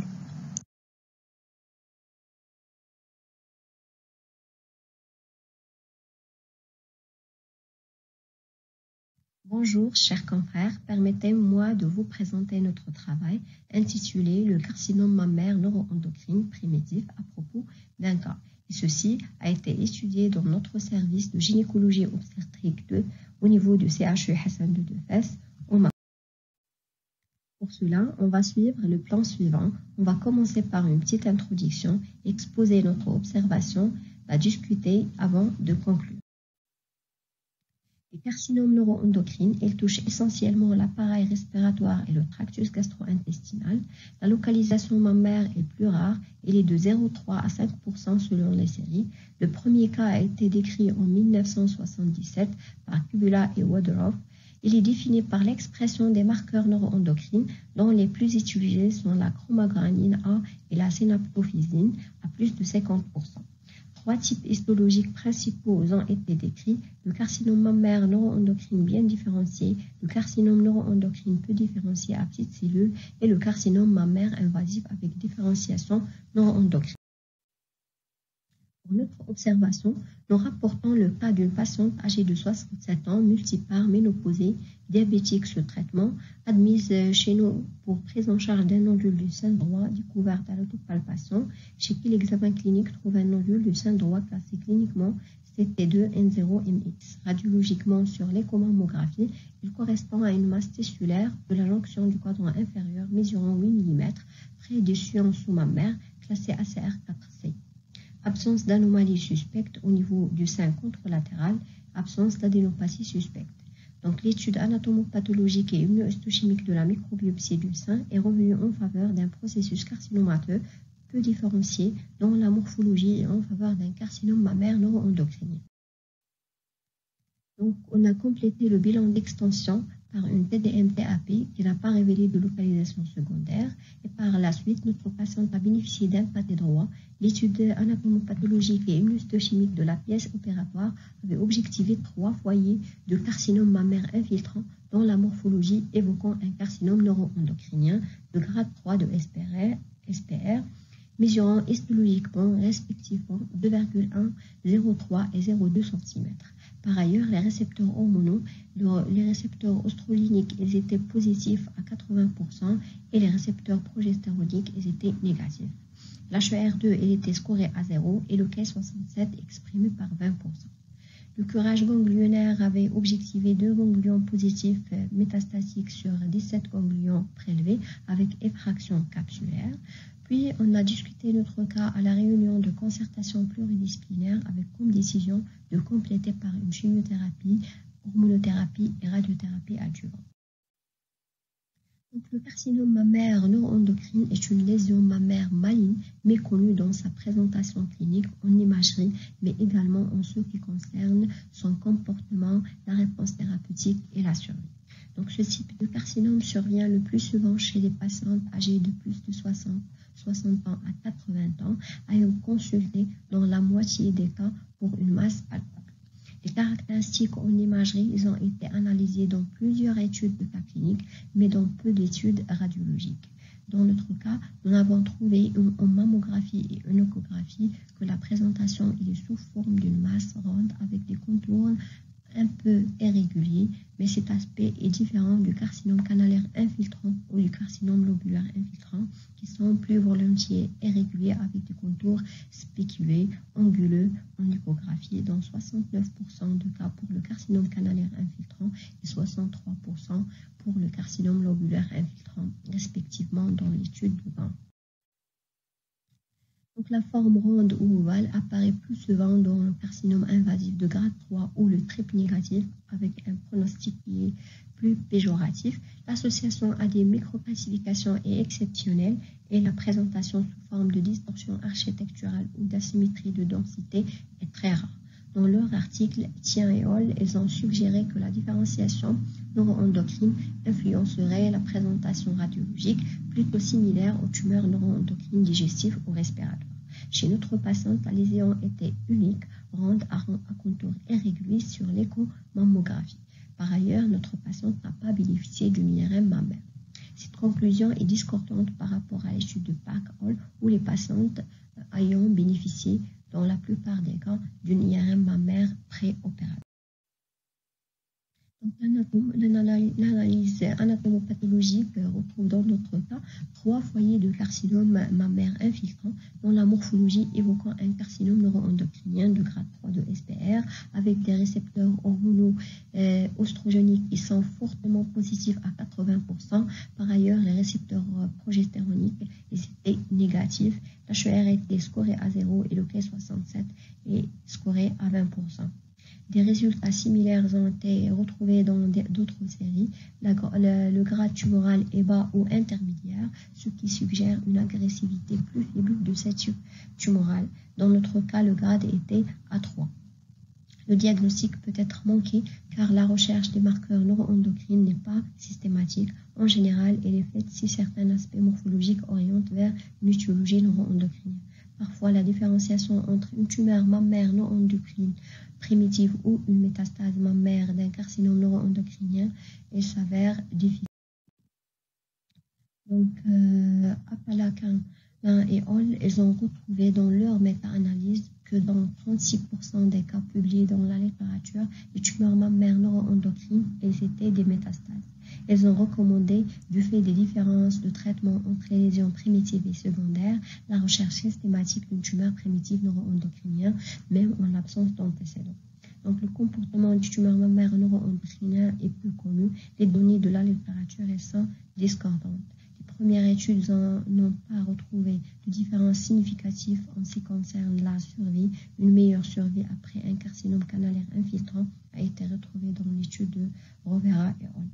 Bonjour, chers confrères, permettez-moi de vous présenter notre travail intitulé « Le carcinome mammaire neuroendocrine primitif à propos d'un cas ». Et ceci a été étudié dans notre service de gynécologie obstétrique 2 au niveau du CHU Hassan II de Fès au Maroc. Pour cela, on va suivre le plan suivant. On va commencer par une petite introduction, exposer notre observation, la discuter avant de conclure. Les carcinomes neuroendocrines, ils touchent essentiellement l'appareil respiratoire et le tractus gastro-intestinal. La localisation mammaire est plus rare, elle est de 0,3 à 5% selon les séries. Le premier cas a été décrit en 1977 par Kubula et Woodruff. Il est défini par l'expression des marqueurs neuroendocrines, dont les plus utilisés sont la chromogranine A et la synaptophysine, à plus de 50%. 3 types histologiques principaux ont été décrits, le carcinome mammaire neuroendocrine bien différencié, le carcinome neuroendocrine peu différencié à petites cellules et le carcinome mammaire invasif avec différenciation neuroendocrine. Pour notre observation, nous rapportons le cas d'une patiente âgée de 67 ans, multipare, ménopausée, diabétique sous traitement, admise chez nous pour prise en charge d'un nodule du sein droit découverte à l'autopalpation, chez qui l'examen clinique trouve un nodule du sein droit classé cliniquement CT2N0MX. Radiologiquement, sur l'échomammographie, il correspond à une masse tissulaire de la jonction du quadrant inférieur mesurant 8 mm, près du sillon sous-mammaire, classé ACR4C. Absence d'anomalie suspecte au niveau du sein contralatéral, absence d'adénopathie suspecte. Donc, l'étude anatomopathologique et immunohistochimique de la microbiopsie du sein est revenue en faveur d'un processus carcinomateux peu différencié dans la morphologie et en faveur d'un carcinome mammaire neuroendocrinien. Donc, on a complété le bilan d'extension par une TDM-TAP qui n'a pas révélé de localisation secondaire. Et par la suite, notre patiente a bénéficié d'un pâté droit. L'étude anatomopathologique et immunohistochimique de la pièce opératoire avait objectivé 3 foyers de carcinome mammaire infiltrant dont la morphologie évoquant un carcinome neuro-endocrinien de grade 3 de SPR mesurant histologiquement respectivement 2,1, 0,3 et 0,2 cm. Par ailleurs, les récepteurs hormonaux, les récepteurs oestrogéniques, ils étaient positifs à 80% et les récepteurs progestéroniques, ils étaient négatifs. L'HER2, il était scoré à 0 et le K67 exprimé par 20%. Le curage ganglionnaire avait objectivé 2 ganglions positifs métastatiques sur 17 ganglions prélevés avec effraction capsulaire. Puis, on a discuté notre cas à la réunion de concertation pluridisciplinaire avec comme décision de compléter par une chimiothérapie, hormonothérapie et radiothérapie adjuvante. Donc, le carcinome mammaire neuroendocrine est une lésion mammaire maligne méconnue dans sa présentation clinique en imagerie, mais également en ce qui concerne son comportement, la réponse thérapeutique et la survie. Donc, ce type de carcinome survient le plus souvent chez les patientes âgées de plus de 60 ans à 80 ans, ayant consulté dans la moitié des cas pour une masse palpable. Les caractéristiques en imagerie, ils ont été analysées dans plusieurs études de cas cliniques, mais dans peu d'études radiologiques. Dans notre cas, nous avons trouvé en mammographie et en échographie que la présentation est sous forme d'une masse ronde avec des contours un peu irrégulier, mais cet aspect est différent du carcinome canalaire infiltrant ou du carcinome lobulaire infiltrant, qui sont plus volontiers irréguliers avec des contours spéculés, anguleux en échographie, dans 69% de cas pour le carcinome canalaire infiltrant et 63% pour le carcinome lobulaire infiltrant, respectivement dans l'étude de Gand. Donc, la forme ronde ou ovale apparaît plus souvent dans le carcinome invasif de grade 3 ou le triple négatif avec un pronostic qui est plus péjoratif. L'association à des microclassifications est exceptionnelle et la présentation sous forme de distorsion architecturale ou d'asymétrie de densité est très rare. Dans leur article, Tien et Hall, ils ont suggéré que la différenciation neuroendocrine influencerait la présentation radiologique plutôt similaire aux tumeurs neuroendocrines digestives ou respiratoires. Chez notre patiente, la lésion était unique, ronde à contour irrégulier sur l'écho-mammographie. Par ailleurs, notre patiente n'a pas bénéficié d'une IRM mammaire. Cette conclusion est discordante par rapport à l'étude de Pack-Hall où les patientes ayant bénéficié dans la plupart des cas d'une IRM mammaire préopératoire. L'analyse anatomopathologique retrouve dans notre cas 3 foyers de carcinome mammaire infiltrant dont la morphologie évoquant un carcinome neuroendocrinien de grade 3 de SPR avec des récepteurs hormonaux oestrogéniques qui sont fortement positifs à 80%. Par ailleurs, les récepteurs progestéroniques étaient négatifs. L'HER était scoré à 0 et le K67 est scoré à 20%. Des résultats similaires ont été retrouvés dans d'autres séries. Le grade tumoral est bas ou intermédiaire, ce qui suggère une agressivité plus faible de cette tumorale. Dans notre cas, le grade était à 3. Le diagnostic peut être manqué car la recherche des marqueurs neuroendocrines n'est pas systématique. En général, elle est faite si certains aspects morphologiques orientent vers une étiologie neuroendocrinienne. Parfois, la différenciation entre une tumeur mammaire neuroendocrine primitive ou une métastase mammaire d'un carcinome neuroendocrinien s'avère difficile. Donc, Apalakan et Hall, ils ont retrouvé dans leur méta-analyse que dans 36% des cas publiés dans la littérature, les tumeurs mammaires neuroendocrines, elles étaient des métastases. Elles ont recommandé, du fait des différences de traitement entre les lésions primitives et secondaires, la recherche systématique d'une tumeur primitive neuroendocrinienne, même en l'absence d'antécédents. Donc, le comportement du tumeur mammaire neuroendocrinien est peu connu. Les données de la littérature sont discordantes. Les premières études n'ont pas retrouvé de différence significative en ce qui concerne la survie. Une meilleure survie après un carcinome canalaire infiltrant a été retrouvée dans l'étude de Rovera et Hall.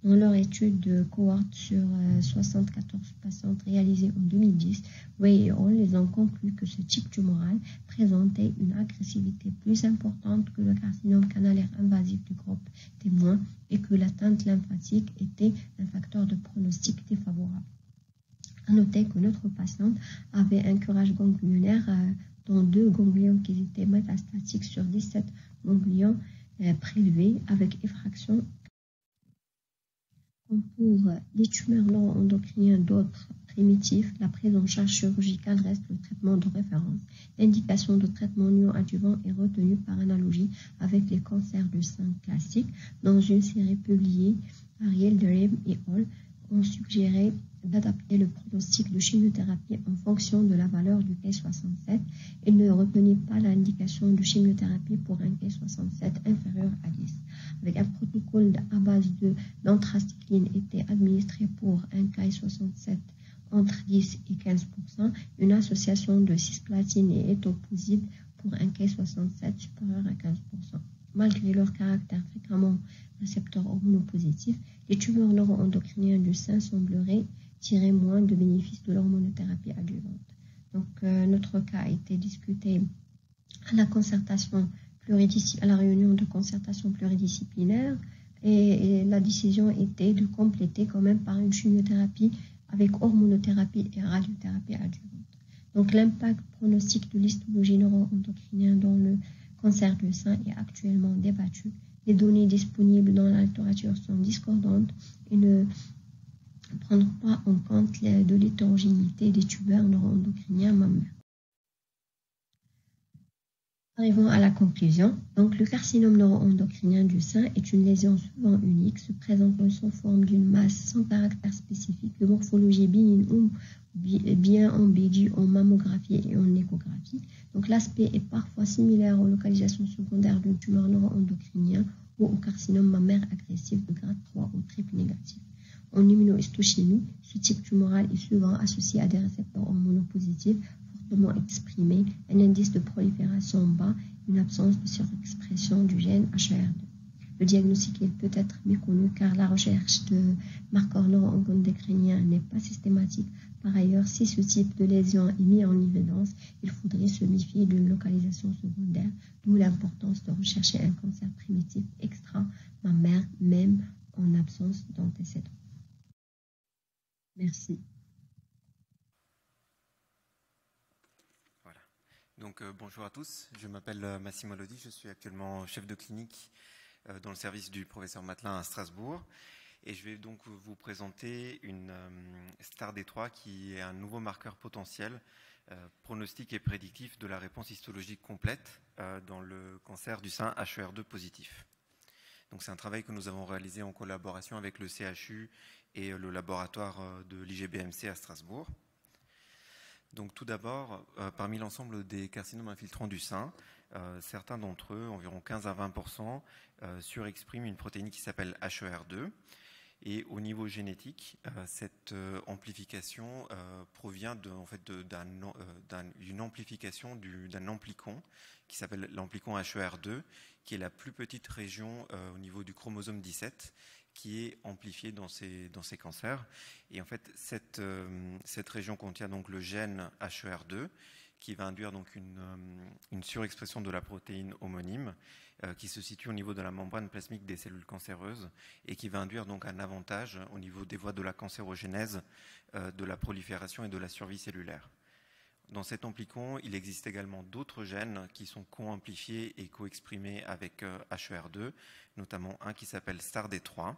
Dans leur étude de cohorte sur 74 patientes réalisée en 2010, Wei et al. Ils ont conclu que ce type tumoral présentait une agressivité plus importante que le carcinome canalaire invasif du groupe témoin et que l'atteinte lymphatique était un facteur de pronostic défavorable. À noter que notre patiente avait un curage ganglionnaire dans 2 ganglions qui étaient métastatiques sur 17 ganglions prélevés avec effraction. Comme pour les tumeurs neuroendocriniens d'autres primitifs, la prise en charge chirurgicale reste le traitement de référence. L'indication de traitement néoadjuvant est retenue par analogie avec les cancers du sein classiques. Dans une série publiée, Ariel Derem et al. Ont suggéré d'adapter le pronostic de chimiothérapie en fonction de la valeur du Ki-67 et ne retenait pas l'indication de chimiothérapie pour un Ki-67 inférieur à 10. Avec un protocole à base d'anthracycline était administré pour un Ki-67 entre 10 et 15%, une association de cisplatine et étoposide pour un Ki-67 supérieur à 15%. Malgré leur caractère fréquemment récepteur hormonopositif, les tumeurs neuroendocriniens du sein sembleraient tirer moins de bénéfices de l'hormonothérapie adjuvante. Donc, notre cas a été discuté à la réunion de concertation pluridisciplinaire et la décision était de compléter quand même par une chimiothérapie avec hormonothérapie et radiothérapie adjuvante. Donc, l'impact pronostic de l'histologie neuroendocrinienne dans le cancer du sein est actuellement débattu. Les données disponibles dans la littérature sont discordantes et ne prennent pas en compte de l'hétérogénéité des tumeurs neuroendocriniens mammaires. Arrivons à la conclusion. Donc, le carcinome neuroendocrinien du sein est une lésion souvent unique, se présentant sous forme d'une masse sans caractère spécifique, de morphologie bénigne ou bien ambiguë en mammographie et en échographie. Donc, l'aspect est parfois similaire aux localisations secondaires d'une tumeur neuroendocrinien ou au carcinome mammaire agressif de grade 3 ou triple négatif. En immunohistochimie, ce type tumoral est souvent associé à des récepteurs hormonopositifs fortement exprimés, un indice de prolifération bas, une absence de surexpression du gène HER2. Le diagnostic peut être méconnu car la recherche de marqueurs neuroendocriniens n'est pas systématique. Par ailleurs, si ce type de lésion est mis en évidence, il faudrait se méfier d'une localisation secondaire, d'où l'importance de rechercher un cancer primitif extra-mammaire, même en absence d'antécédents. Merci. Voilà. Donc, bonjour à tous. Je m'appelle Massimo Lodi. Je suis actuellement chef de clinique dans le service du professeur Matelin à Strasbourg. Et je vais donc vous présenter une STAR-D3 qui est un nouveau marqueur potentiel, pronostic et prédictif de la réponse histologique complète dans le cancer du sein HER2 positif. Donc c'est un travail que nous avons réalisé en collaboration avec le CHU et le laboratoire de l'IGBMC à Strasbourg. Donc tout d'abord, parmi l'ensemble des carcinomes infiltrants du sein, certains d'entre eux, environ 15 à 20%, surexpriment une protéine qui s'appelle HER2. Et au niveau génétique, cette amplification provient d'une amplification d'un amplicon qui s'appelle l'amplicon HER2, qui est la plus petite région au niveau du chromosome 17, qui est amplifiée dans ces cancers. Et en fait, cette région contient donc le gène HER2, qui va induire donc une surexpression de la protéine homonyme, qui se situe au niveau de la membrane plasmique des cellules cancéreuses et qui va induire donc un avantage au niveau des voies de la cancérogénèse, de la prolifération et de la survie cellulaire. Dans cet amplicon, il existe également d'autres gènes qui sont co-amplifiés et co-exprimés avec HER2, notamment un qui s'appelle STAR-D3.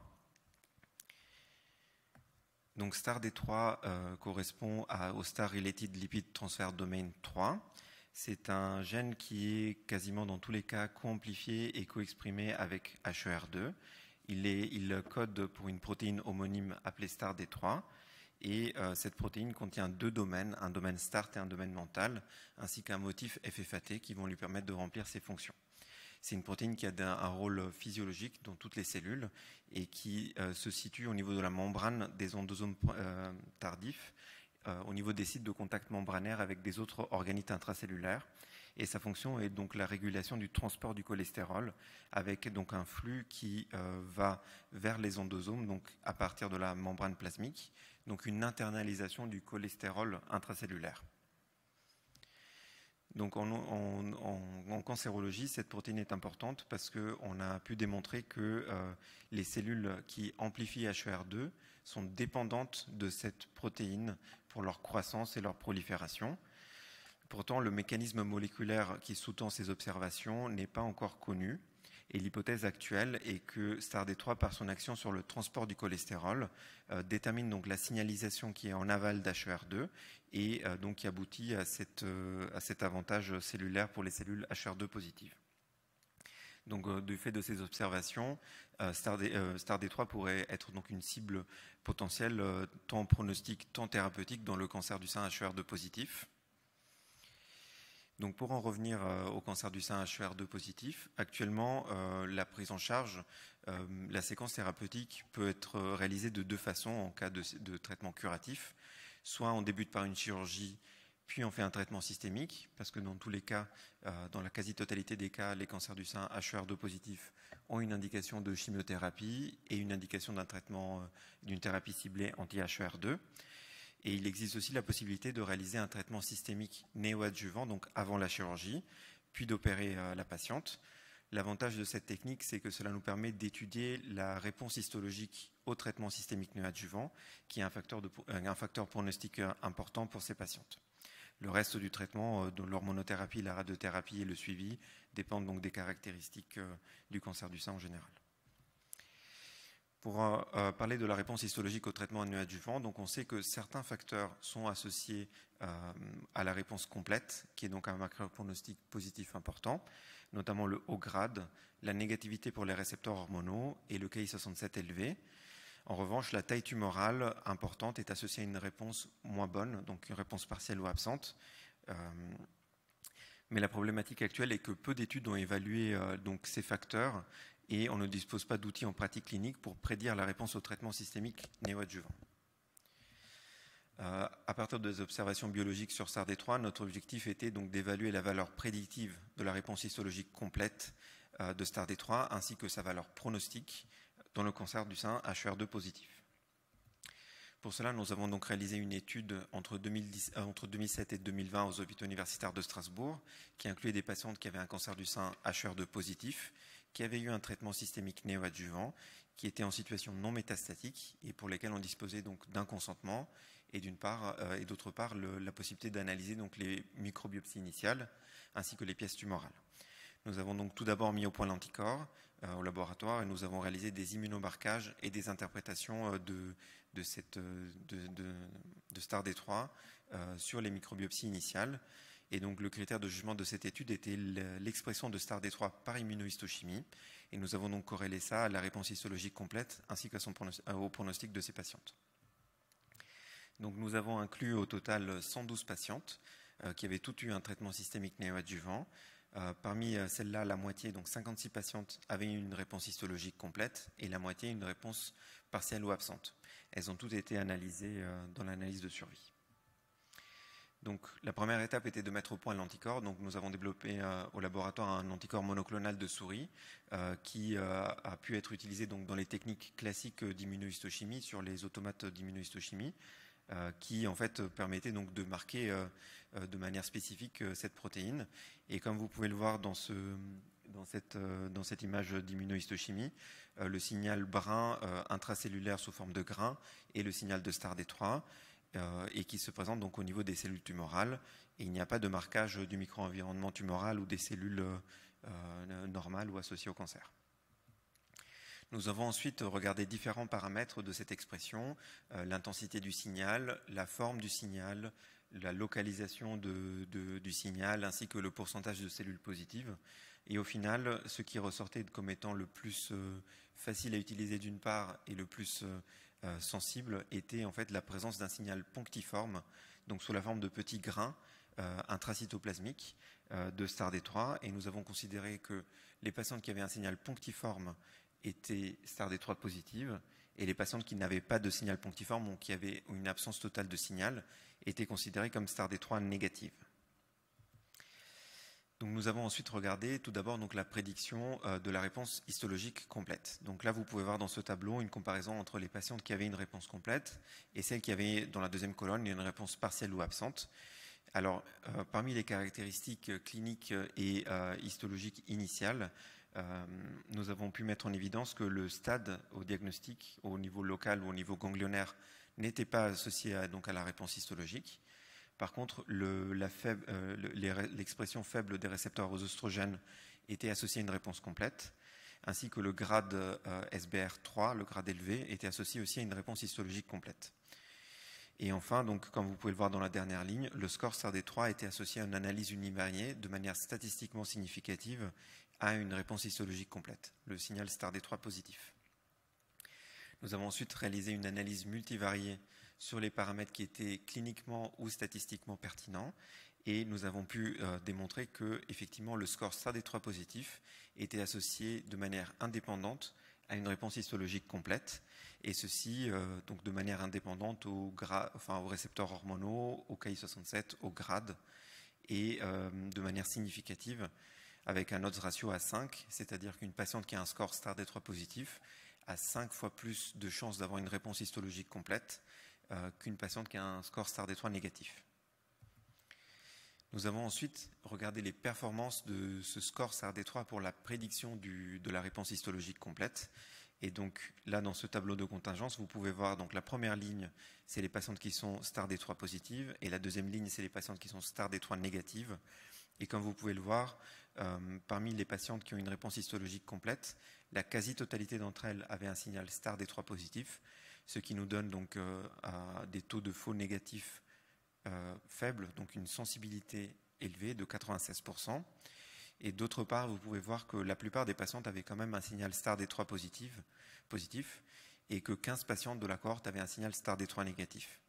Donc STAR-D3 correspond au Star Related Lipid Transfer Domain 3. C'est un gène qui est quasiment dans tous les cas co-amplifié et co-exprimé avec HER2. Il code pour une protéine homonyme appelée STAR-D3. Et cette protéine contient 2 domaines, un domaine START et un domaine mental, ainsi qu'un motif FFAT qui vont lui permettre de remplir ses fonctions. C'est une protéine qui a un rôle physiologique dans toutes les cellules et qui se situe au niveau de la membrane des endosomes tardifs, au niveau des sites de contact membranaire avec des autres organites intracellulaires. Et sa fonction est donc la régulation du transport du cholestérol, avec donc un flux qui va vers les endosomes, donc à partir de la membrane plasmique, donc une internalisation du cholestérol intracellulaire. Donc en cancérologie, cette protéine est importante parce qu'on a pu démontrer que les cellules qui amplifient HER2 sont dépendantes de cette protéine pour leur croissance et leur prolifération. Pourtant, le mécanisme moléculaire qui sous-tend ces observations n'est pas encore connu. Et l'hypothèse actuelle est que STAR-D3, par son action sur le transport du cholestérol, détermine donc la signalisation qui est en aval d'HER2 et donc qui aboutit à cet avantage cellulaire pour les cellules HER2 positives. Donc, du fait de ces observations, STAR-D3 pourrait être donc une cible potentielle tant pronostique, tant thérapeutique dans le cancer du sein HER2 positif. Donc pour en revenir au cancer du sein HER2 positif, actuellement, la prise en charge, la séquence thérapeutique peut être réalisée de deux façons en cas de traitement curatif. Soit on débute par une chirurgie, puis on fait un traitement systémique, parce que dans tous les cas, dans la quasi-totalité des cas, les cancers du sein HER2 positif ont une indication de chimiothérapie et une indication d'un traitement, d'une thérapie ciblée anti-HER2. Et il existe aussi la possibilité de réaliser un traitement systémique néoadjuvant, donc avant la chirurgie, puis d'opérer la patiente. L'avantage de cette technique, c'est que cela nous permet d'étudier la réponse histologique au traitement systémique néoadjuvant, qui est un facteur pronostique important pour ces patientes. Le reste du traitement, dont l'hormonothérapie, la radiothérapie et le suivi, dépendent donc des caractéristiques du cancer du sein en général. Pour parler de la réponse histologique au traitement néoadjuvant, donc on sait que certains facteurs sont associés à la réponse complète, qui est donc un marqueur pronostic positif important, notamment le haut grade, la négativité pour les récepteurs hormonaux et le Ki67 élevé. En revanche, la taille tumorale importante est associée à une réponse moins bonne, donc une réponse partielle ou absente. Mais la problématique actuelle est que peu d'études ont évalué donc ces facteurs et on ne dispose pas d'outils en pratique clinique pour prédire la réponse au traitement systémique néoadjuvant. À partir des observations biologiques sur STAR-D3, notre objectif était donc d'évaluer la valeur prédictive de la réponse histologique complète de STAR-D3 ainsi que sa valeur pronostique dans le cancer du sein HER2 positif. Pour cela, nous avons donc réalisé une étude entre 2007 et 2020 aux hôpitaux universitaires de Strasbourg qui incluait des patientes qui avaient un cancer du sein HER2 positif, qui avaient eu un traitement systémique néoadjuvant, qui étaient en situation non métastatique et pour lesquels on disposait donc d'un consentement et d'autre part la possibilité d'analyser donc les microbiopsies initiales ainsi que les pièces tumorales. Nous avons donc tout d'abord mis au point l'anticorps au laboratoire et nous avons réalisé des immunomarquages et des interprétations de STAR-D3 sur les microbiopsies initiales. Et donc le critère de jugement de cette étude était l'expression de STAR-D3 par immunohistochimie. Et nous avons donc corrélé ça à la réponse histologique complète ainsi qu'au pronostic de ces patientes. Donc nous avons inclus au total 112 patientes qui avaient toutes eu un traitement systémique néoadjuvant. Parmi celles-là, la moitié, donc 56 patientes, avaient une réponse histologique complète et la moitié une réponse partielle ou absente. Elles ont toutes été analysées dans l'analyse de survie. Donc la première étape était de mettre au point l'anticorps. Donc nous avons développé au laboratoire un anticorps monoclonal de souris qui a pu être utilisé donc dans les techniques classiques d'immunohistochimie sur les automates d'immunohistochimie qui en fait permettaient donc de marquer de manière spécifique cette protéine. Et comme vous pouvez le voir dans cette image d'immunohistochimie, le signal brun intracellulaire sous forme de grain est le signal de STAR-D3 et qui se présente donc au niveau des cellules tumorales. Et il n'y a pas de marquage du micro-environnement tumoral ou des cellules normales ou associées au cancer. Nous avons ensuite regardé différents paramètres de cette expression, l'intensité du signal, la forme du signal, la localisation du signal ainsi que le pourcentage de cellules positives. Et au final, ce qui ressortait comme étant le plus facile à utiliser d'une part et le plus sensible était en fait la présence d'un signal punctiforme, donc sous la forme de petits grains intracytoplasmiques de STAR-D3. Et nous avons considéré que les patientes qui avaient un signal punctiforme étaient STAR-D3 positives et les patientes qui n'avaient pas de signal punctiforme ou qui avaient une absence totale de signal étaient considérées comme STAR-D3 négatives. Donc nous avons ensuite regardé tout d'abord la prédiction de la réponse histologique complète. Donc là, vous pouvez voir dans ce tableau une comparaison entre les patientes qui avaient une réponse complète et celles qui avaient dans la deuxième colonne une réponse partielle ou absente. Alors, parmi les caractéristiques cliniques et histologiques initiales, nous avons pu mettre en évidence que le stade au diagnostic au niveau local ou au niveau ganglionnaire n'était pas associé à la réponse histologique. Par contre, l'expression faible des récepteurs aux oestrogènes était associée à une réponse complète, ainsi que le grade SBR3, le grade élevé, était associé aussi à une réponse histologique complète. Et enfin, comme vous pouvez le voir dans la dernière ligne, le score STAR-D3 était associé à une analyse univariée de manière statistiquement significative à une réponse histologique complète, le signal STAR-D3 positif. Nous avons ensuite réalisé une analyse multivariée sur les paramètres qui étaient cliniquement ou statistiquement pertinents et nous avons pu démontrer que effectivement le score STAR-D3 positif était associé de manière indépendante à une réponse histologique complète et ceci de manière indépendante aux récepteurs hormonaux, au Ki67, au grade et de manière significative avec un odds ratio à 5, c'est-à-dire qu'une patiente qui a un score STAR-D3 positif a 5 fois plus de chances d'avoir une réponse histologique complète qu'une patiente qui a un score STAR-D3 négatif. Nous avons ensuite regardé les performances de ce score STAR-D3 pour la prédiction de la réponse histologique complète. Et donc là, dans ce tableau de contingence, vous pouvez voir la première ligne, c'est les patientes qui sont STAR-D3 positives, et la deuxième ligne, c'est les patientes qui sont STAR-D3 négatives. Et comme vous pouvez le voir, parmi les patientes qui ont une réponse histologique complète, la quasi-totalité d'entre elles avaient un signal STAR-D3 positif, ce qui nous donne des taux de faux négatifs faibles, donc une sensibilité élevée de 96%. Et d'autre part, vous pouvez voir que la plupart des patientes avaient quand même un signal STAR-D3 positif et que 15 patientes de la cohorte avaient un signal STAR-D3 négatif.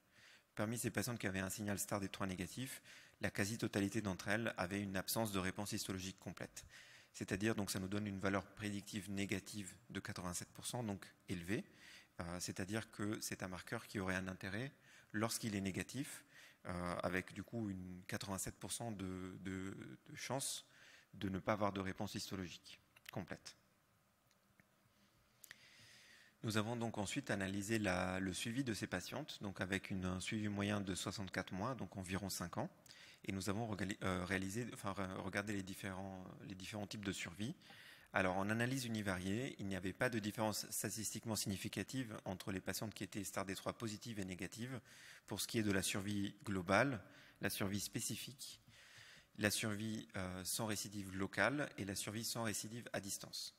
Parmi ces patientes qui avaient un signal STAR-D3 négatif, la quasi-totalité d'entre elles avaient une absence de réponse histologique complète. C'est-à-dire, ça nous donne une valeur prédictive négative de 87%, donc élevée. C'est-à-dire que c'est un marqueur qui aurait un intérêt lorsqu'il est négatif, avec du coup une 87% de chance de ne pas avoir de réponse histologique complète. Nous avons donc ensuite analysé le suivi de ces patientes, avec un suivi moyen de 64 mois, donc environ 5 ans, et nous avons regardé les différents types de survie. Alors, en analyse univariée, il n'y avait pas de différence statistiquement significative entre les patientes qui étaient STAR-D3 positives et négatives pour ce qui est de la survie globale, la survie spécifique, la survie sans récidive locale et la survie sans récidive à distance.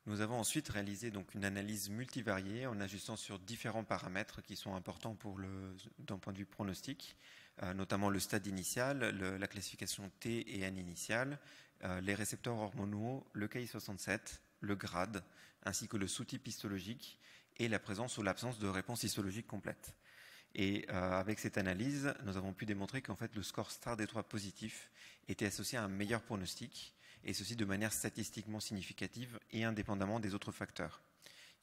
Nous avons ensuite réalisé une analyse multivariée en ajustant sur différents paramètres qui sont importants d'un point de vue pronostic, notamment le stade initial, la classification T et N initiale, les récepteurs hormonaux, le Ki67, le grade, ainsi que le sous-type histologique et la présence ou l'absence de réponse histologique complète. Et avec cette analyse, nous avons pu démontrer qu'en fait le score STAR-D3 positif était associé à un meilleur pronostic, et ceci de manière statistiquement significative et indépendamment des autres facteurs.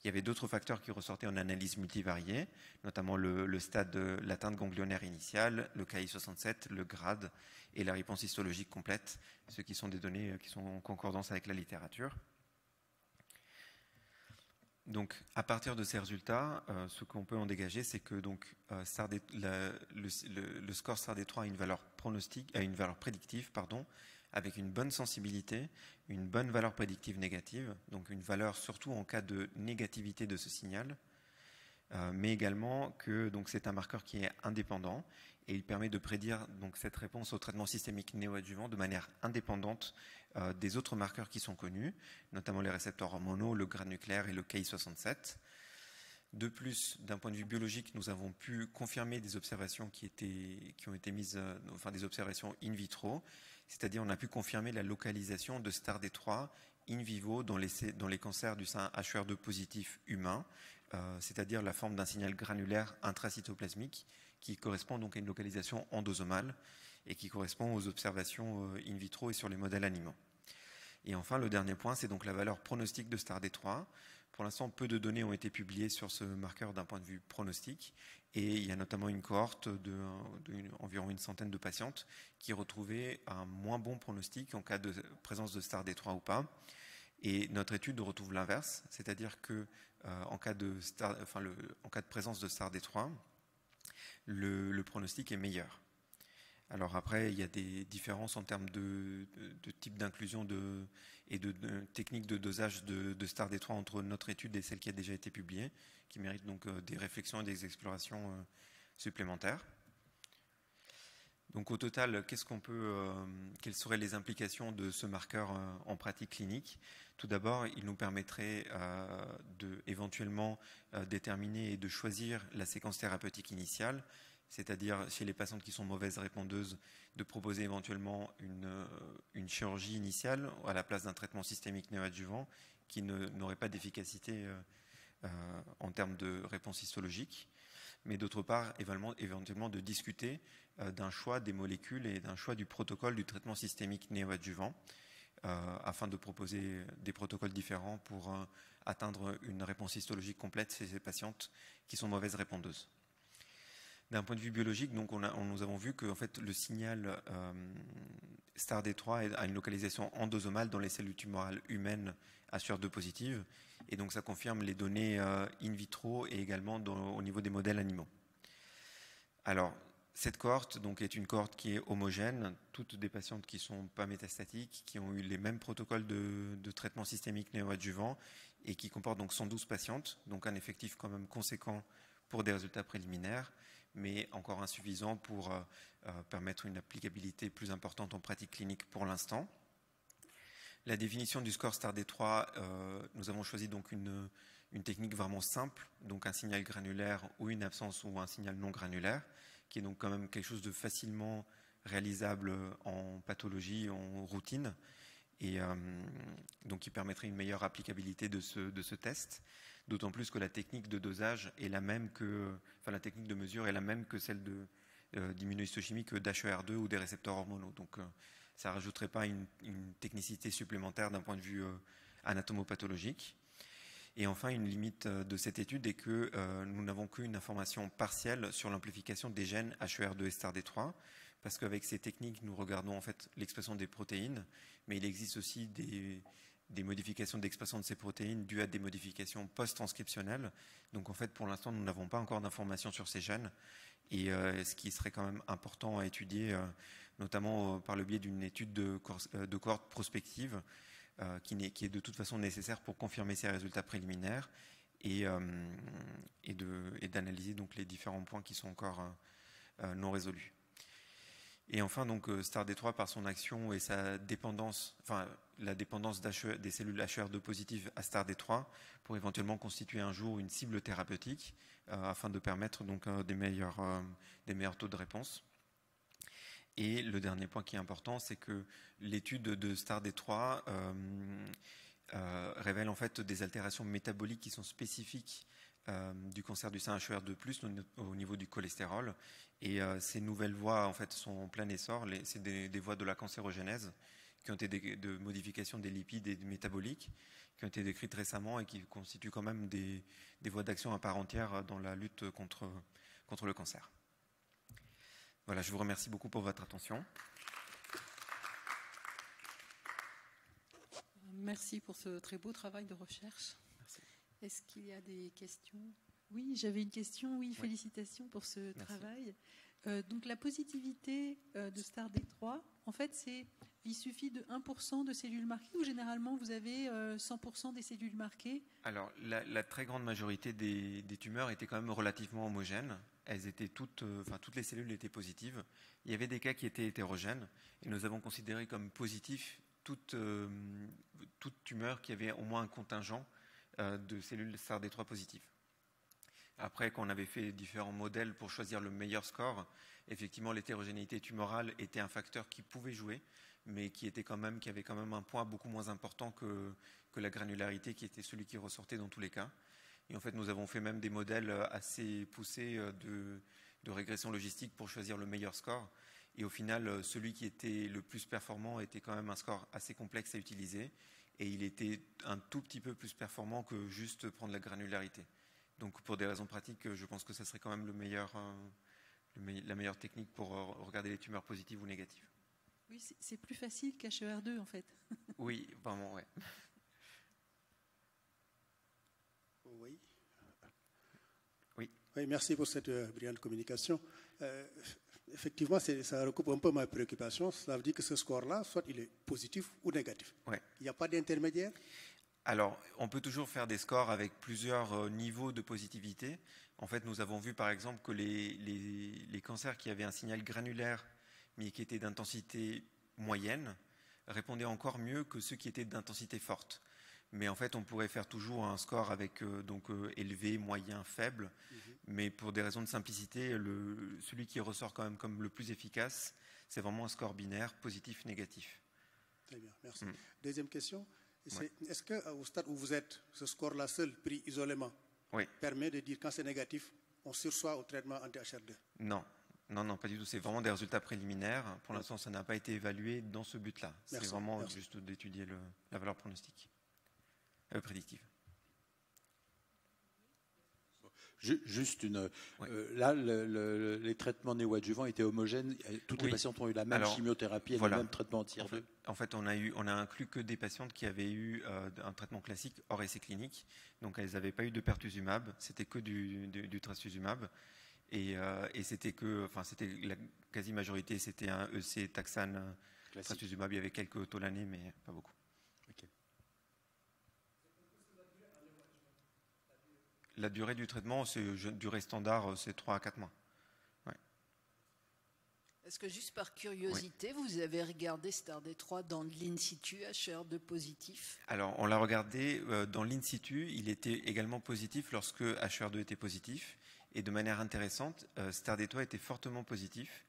Il y avait d'autres facteurs qui ressortaient en analyse multivariée, notamment le stade de l'atteinte ganglionnaire initiale, le Ki67, le grade et la réponse histologique complète, ce qui sont des données qui sont en concordance avec la littérature. Donc, à partir de ces résultats, ce qu'on peut en dégager, c'est que le score STAR-D3 a une valeur prédictive, avec une bonne sensibilité, une bonne valeur prédictive négative, donc une valeur surtout en cas de négativité de ce signal, mais également que c'est un marqueur qui est indépendant et il permet de prédire cette réponse au traitement systémique néoadjuvant de manière indépendante des autres marqueurs qui sont connus, notamment les récepteurs hormonaux, le grade nucléaire et le Ki67. De plus, d'un point de vue biologique, nous avons pu confirmer des observations qui ont été mises, des observations in vitro, c'est-à-dire on a pu confirmer la localisation de STAR-D3 in vivo dans les cancers du sein HER2 positif humain, c'est-à-dire la forme d'un signal granulaire intracytoplasmique qui correspond donc à une localisation endosomale et qui correspond aux observations in vitro et sur les modèles animaux. Et enfin, le dernier point, c'est donc la valeur pronostique de STAR-D3, pour l'instant, peu de données ont été publiées sur ce marqueur d'un point de vue pronostic, et il y a notamment une cohorte d'environ une centaine de patientes qui retrouvaient un moins bon pronostic en cas de présence de STAR-D3 ou pas. Et notre étude retrouve l'inverse, c'est-à-dire que en cas de présence de STAR-D3, le pronostic est meilleur. Alors après, il y a des différences en termes de type d'inclusion et de techniques de dosage de STAR-D3 entre notre étude et celle qui a déjà été publiée, qui méritent donc des réflexions et des explorations supplémentaires. Donc au total, quelles seraient les implications de ce marqueur en pratique clinique? Tout d'abord, il nous permettrait éventuellement déterminer et de choisir la séquence thérapeutique initiale, c'est-à-dire chez les patientes qui sont mauvaises répondeuses, de proposer éventuellement une chirurgie initiale à la place d'un traitement systémique néoadjuvant qui n'aurait pas d'efficacité en termes de réponse histologique, mais d'autre part, éventuellement de discuter d'un choix des molécules et d'un choix du protocole du traitement systémique néoadjuvant, afin de proposer des protocoles différents pour atteindre une réponse histologique complète chez ces patientes qui sont mauvaises répondeuses. D'un point de vue biologique, donc nous avons vu que en fait, le signal STAR-D3 a une localisation endosomale dans les cellules tumorales humaines à SUR2 positive, et donc ça confirme les données in vitro et également au niveau des modèles animaux. Alors, cette cohorte donc, est une cohorte qui est homogène, toutes des patientes qui ne sont pas métastatiques, qui ont eu les mêmes protocoles de traitement systémique néoadjuvant et qui comporte donc 112 patientes, donc un effectif quand même conséquent pour des résultats préliminaires, mais encore insuffisant pour permettre une applicabilité plus importante en pratique clinique pour l'instant. La définition du score STAR-D3, nous avons choisi donc une technique vraiment simple, donc un signal granulaire ou une absence ou un signal non granulaire, qui est donc quand même quelque chose de facilement réalisable en pathologie, en routine, et donc qui permettrait une meilleure applicabilité de ce test, d'autant plus que la technique de dosage est la même la technique de mesure est la même que celle d'immunohistochimie que d'HER2 ou des récepteurs hormonaux. Donc ça ne rajouterait pas une technicité supplémentaire d'un point de vue anatomopathologique. Et enfin, une limite de cette étude est que nous n'avons qu'une information partielle sur l'amplification des gènes HER2 et STAR-D3, parce qu'avec ces techniques, nous regardons en fait l'expression des protéines, mais il existe aussi des modifications d'expression de ces protéines dues à des modifications post-transcriptionnelles. Donc en fait, pour l'instant, nous n'avons pas encore d'informations sur ces gènes, et ce qui serait quand même important à étudier, notamment par le biais d'une étude de cohorte prospective, qui est de toute façon nécessaire pour confirmer ces résultats préliminaires et d'analyser donc les différents points qui sont encore non résolus. Et enfin, donc STAR-D3 par son action et sa dépendance, la dépendance des cellules HER2 positives à STAR-D3 pour éventuellement constituer un jour une cible thérapeutique afin de permettre donc des meilleurs taux de réponse. Et le dernier point qui est important, c'est que l'étude de STAR-D3 révèle en fait des altérations métaboliques qui sont spécifiques du cancer du sein HER2+, au niveau du cholestérol. Et ces nouvelles voies en fait sont en plein essor. C'est des voies de la cancérogénèse qui ont été de modification des lipides et des métaboliques, qui ont été décrites récemment et qui constituent quand même des voies d'action à part entière dans la lutte contre le cancer. Voilà, je vous remercie beaucoup pour votre attention. Merci pour ce très beau travail de recherche. Merci. Est-ce qu'il y a des questions? Oui, j'avais une question. Oui, félicitations pour ce travail. Donc la positivité de STAR-D3, en fait, il suffit de 1% de cellules marquées ou généralement vous avez 100% des cellules marquées? Alors, la très grande majorité des tumeurs étaient quand même relativement homogènes. Elles étaient toutes les cellules étaient positives. Il y avait des cas qui étaient hétérogènes et nous avons considéré comme positif toute tumeur qui avait au moins un contingent de cellules STAR-D3 positives. Après, quand on avait fait différents modèles pour choisir le meilleur score, effectivement, l'hétérogénéité tumorale était un facteur qui pouvait jouer, mais qui avait quand même un poids beaucoup moins important que la granularité, qui était celui qui ressortait dans tous les cas. Et en fait, nous avons fait même des modèles assez poussés de régression logistique pour choisir le meilleur score. Et au final, celui qui était le plus performant était quand même un score assez complexe à utiliser. et il était un tout petit peu plus performant que juste prendre la granularité. Donc pour des raisons pratiques, je pense que ça serait quand même la meilleure technique pour regarder les tumeurs positives ou négatives. Oui, c'est plus facile qu'HER2 en fait. Oui, vraiment, ouais. Oui. Oui. Oui, merci pour cette brillante communication. Effectivement, ça recoupe un peu ma préoccupation. Ça veut dire que ce score-là, soit il est positif ou négatif. Ouais. Il n'y a pas d'intermédiaire? Alors, on peut toujours faire des scores avec plusieurs niveaux de positivité. En fait, nous avons vu par exemple que les cancers qui avaient un signal granulaire mais qui étaient d'intensité moyenne répondaient encore mieux que ceux qui étaient d'intensité forte. Mais en fait, on pourrait faire toujours un score avec élevé, moyen, faible. Mais pour des raisons de simplicité, celui qui ressort quand même comme le plus efficace, c'est vraiment un score binaire, positif-négatif. Très bien, merci. Deuxième question. Est-ce qu'au stade où vous êtes, ce score-là seul, pris isolément, permet de dire quand c'est négatif, on sursoit au traitement anti-HR2? Non. Non, pas du tout. C'est vraiment des résultats préliminaires. Pour l'instant, ça n'a pas été évalué dans ce but-là. C'est vraiment juste d'étudier la valeur pronostique, prédictive. Juste là, les traitements néoadjuvants étaient homogènes. Toutes les patientes ont eu la même chimiothérapie et le même traitement anti-HER2. En fait, on a inclus que des patientes qui avaient eu un traitement classique hors essai clinique. Donc, elles n'avaient pas eu de pertuzumab. C'était que du trastuzumab. Et c'était la quasi-majorité, c'était un EC, taxane, trastuzumab. Il y avait quelques tolané, mais pas beaucoup. Okay. La durée du traitement, durée standard, c'est 3 à 4 mois. Ouais. Est-ce que juste par curiosité, vous avez regardé STAR-D3 dans l'in situ, HER2 positif? Alors, on l'a regardé dans l'in situ. Il était également positif lorsque HER2 était positif. Et de manière intéressante, STAR-D3 était fortement positif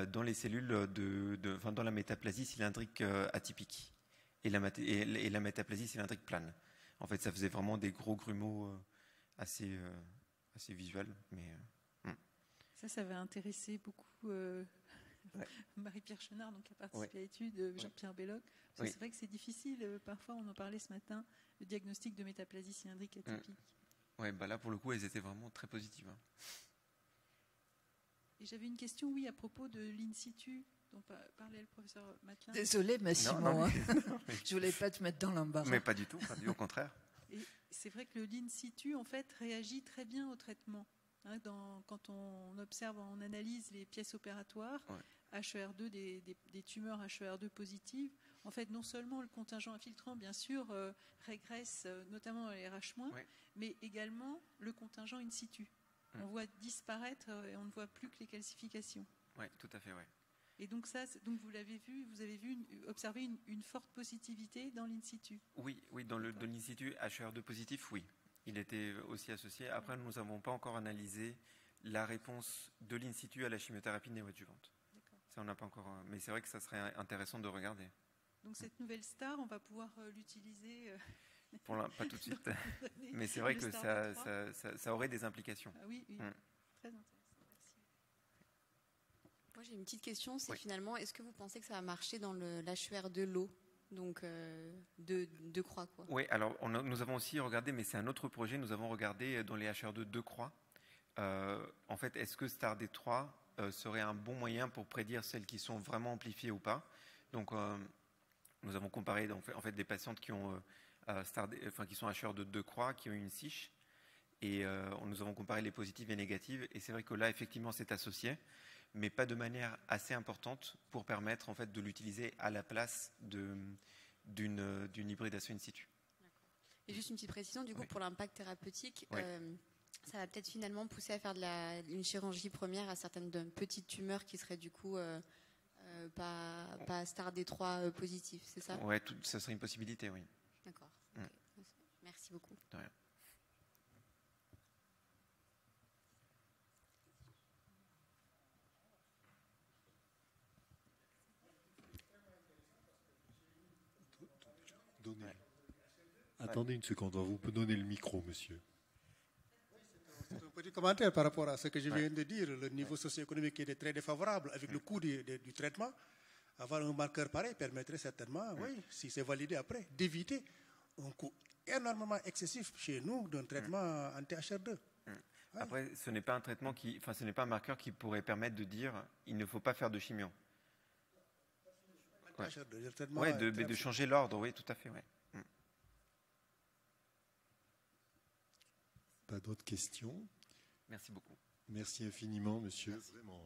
dans les cellules dans la métaplasie cylindrique atypique et la métaplasie cylindrique plane. En fait, ça faisait vraiment des gros grumeaux assez visuels. Mais, Ça va intéresser beaucoup Marie-Pierre Chenard, donc, qui a participé à l'étude, Jean-Pierre Belloc. Parce que c'est vrai que c'est difficile, parfois on en parlait ce matin, le diagnostic de métaplasie cylindrique atypique. Oui, là pour le coup, elles étaient vraiment très positives. Et j'avais une question, à propos de l'in situ dont parlait le professeur Matlin. Désolée, Massimo, non, je voulais pas te mettre dans l'embarras. Mais pas du tout, au contraire. Et c'est vrai que le l'in situ, en fait, réagit très bien au traitement. Quand on observe, on analyse les pièces opératoires, HER2, des tumeurs HER2 positives, en fait, non seulement le contingent infiltrant, bien sûr, régresse, notamment les RH-, mais également le contingent in situ. On voit disparaître et on ne voit plus que les calcifications. Oui, tout à fait, Et donc donc vous l'avez vu, vous avez observé une forte positivité dans l'in situ. Oui, dans l'in situ, HER2 positif, oui. Il était aussi associé. Après, nous n'avons pas encore analysé la réponse de l'in situ à la chimiothérapie néoadjuvante. Ça, on n'a pas encore. Mais c'est vrai que ça serait intéressant de regarder. Donc cette nouvelle STAR, on va pouvoir l'utiliser. Pas tout de suite. Mais c'est vrai que ça aurait des implications. Ah oui, très intéressant. Merci. Moi, j'ai une petite question. C'est finalement, est-ce que vous pensez que ça va marcher dans l'HER2 low? Donc, deux croix, quoi. Oui, alors nous avons aussi regardé, mais c'est un autre projet, nous avons regardé dans les HER2 2 croix. En fait, est-ce que STAR-D3 serait un bon moyen pour prédire celles qui sont vraiment amplifiées ou pas? Donc, nous avons comparé en fait, des patientes qui ont qui sont HER2 2 croix, qui ont une SICH, et nous avons comparé les positives et négatives, et c'est vrai que là, effectivement, c'est associé, mais pas de manière assez importante pour permettre en fait de l'utiliser à la place d'une hybridation in situ. Et juste une petite précision, du coup, pour l'impact thérapeutique, ça va peut-être finalement pousser à faire une chirurgie première à certaines petites tumeurs qui seraient du coup pas STAR-D3 positif, c'est ça? Oui, ça serait une possibilité, oui. D'accord. Okay. Merci beaucoup. De rien. Attendez une seconde, on vous peut donner le micro, monsieur. C'est un petit commentaire par rapport à ce que je viens de dire. Le niveau socio-économique est très défavorable avec le coût du traitement. avoir un marqueur pareil permettrait certainement, oui, si c'est validé après, d'éviter un coût énormément excessif chez nous d'un traitement anti-HR2. Après, ce n'est pas un traitement ce n'est pas un marqueur qui pourrait permettre de dire il ne faut pas faire de chimio. Ouais, de changer l'ordre, oui, tout à fait. Ouais. Pas d'autres questions? Merci beaucoup. Merci infiniment, monsieur. Merci. Vraiment.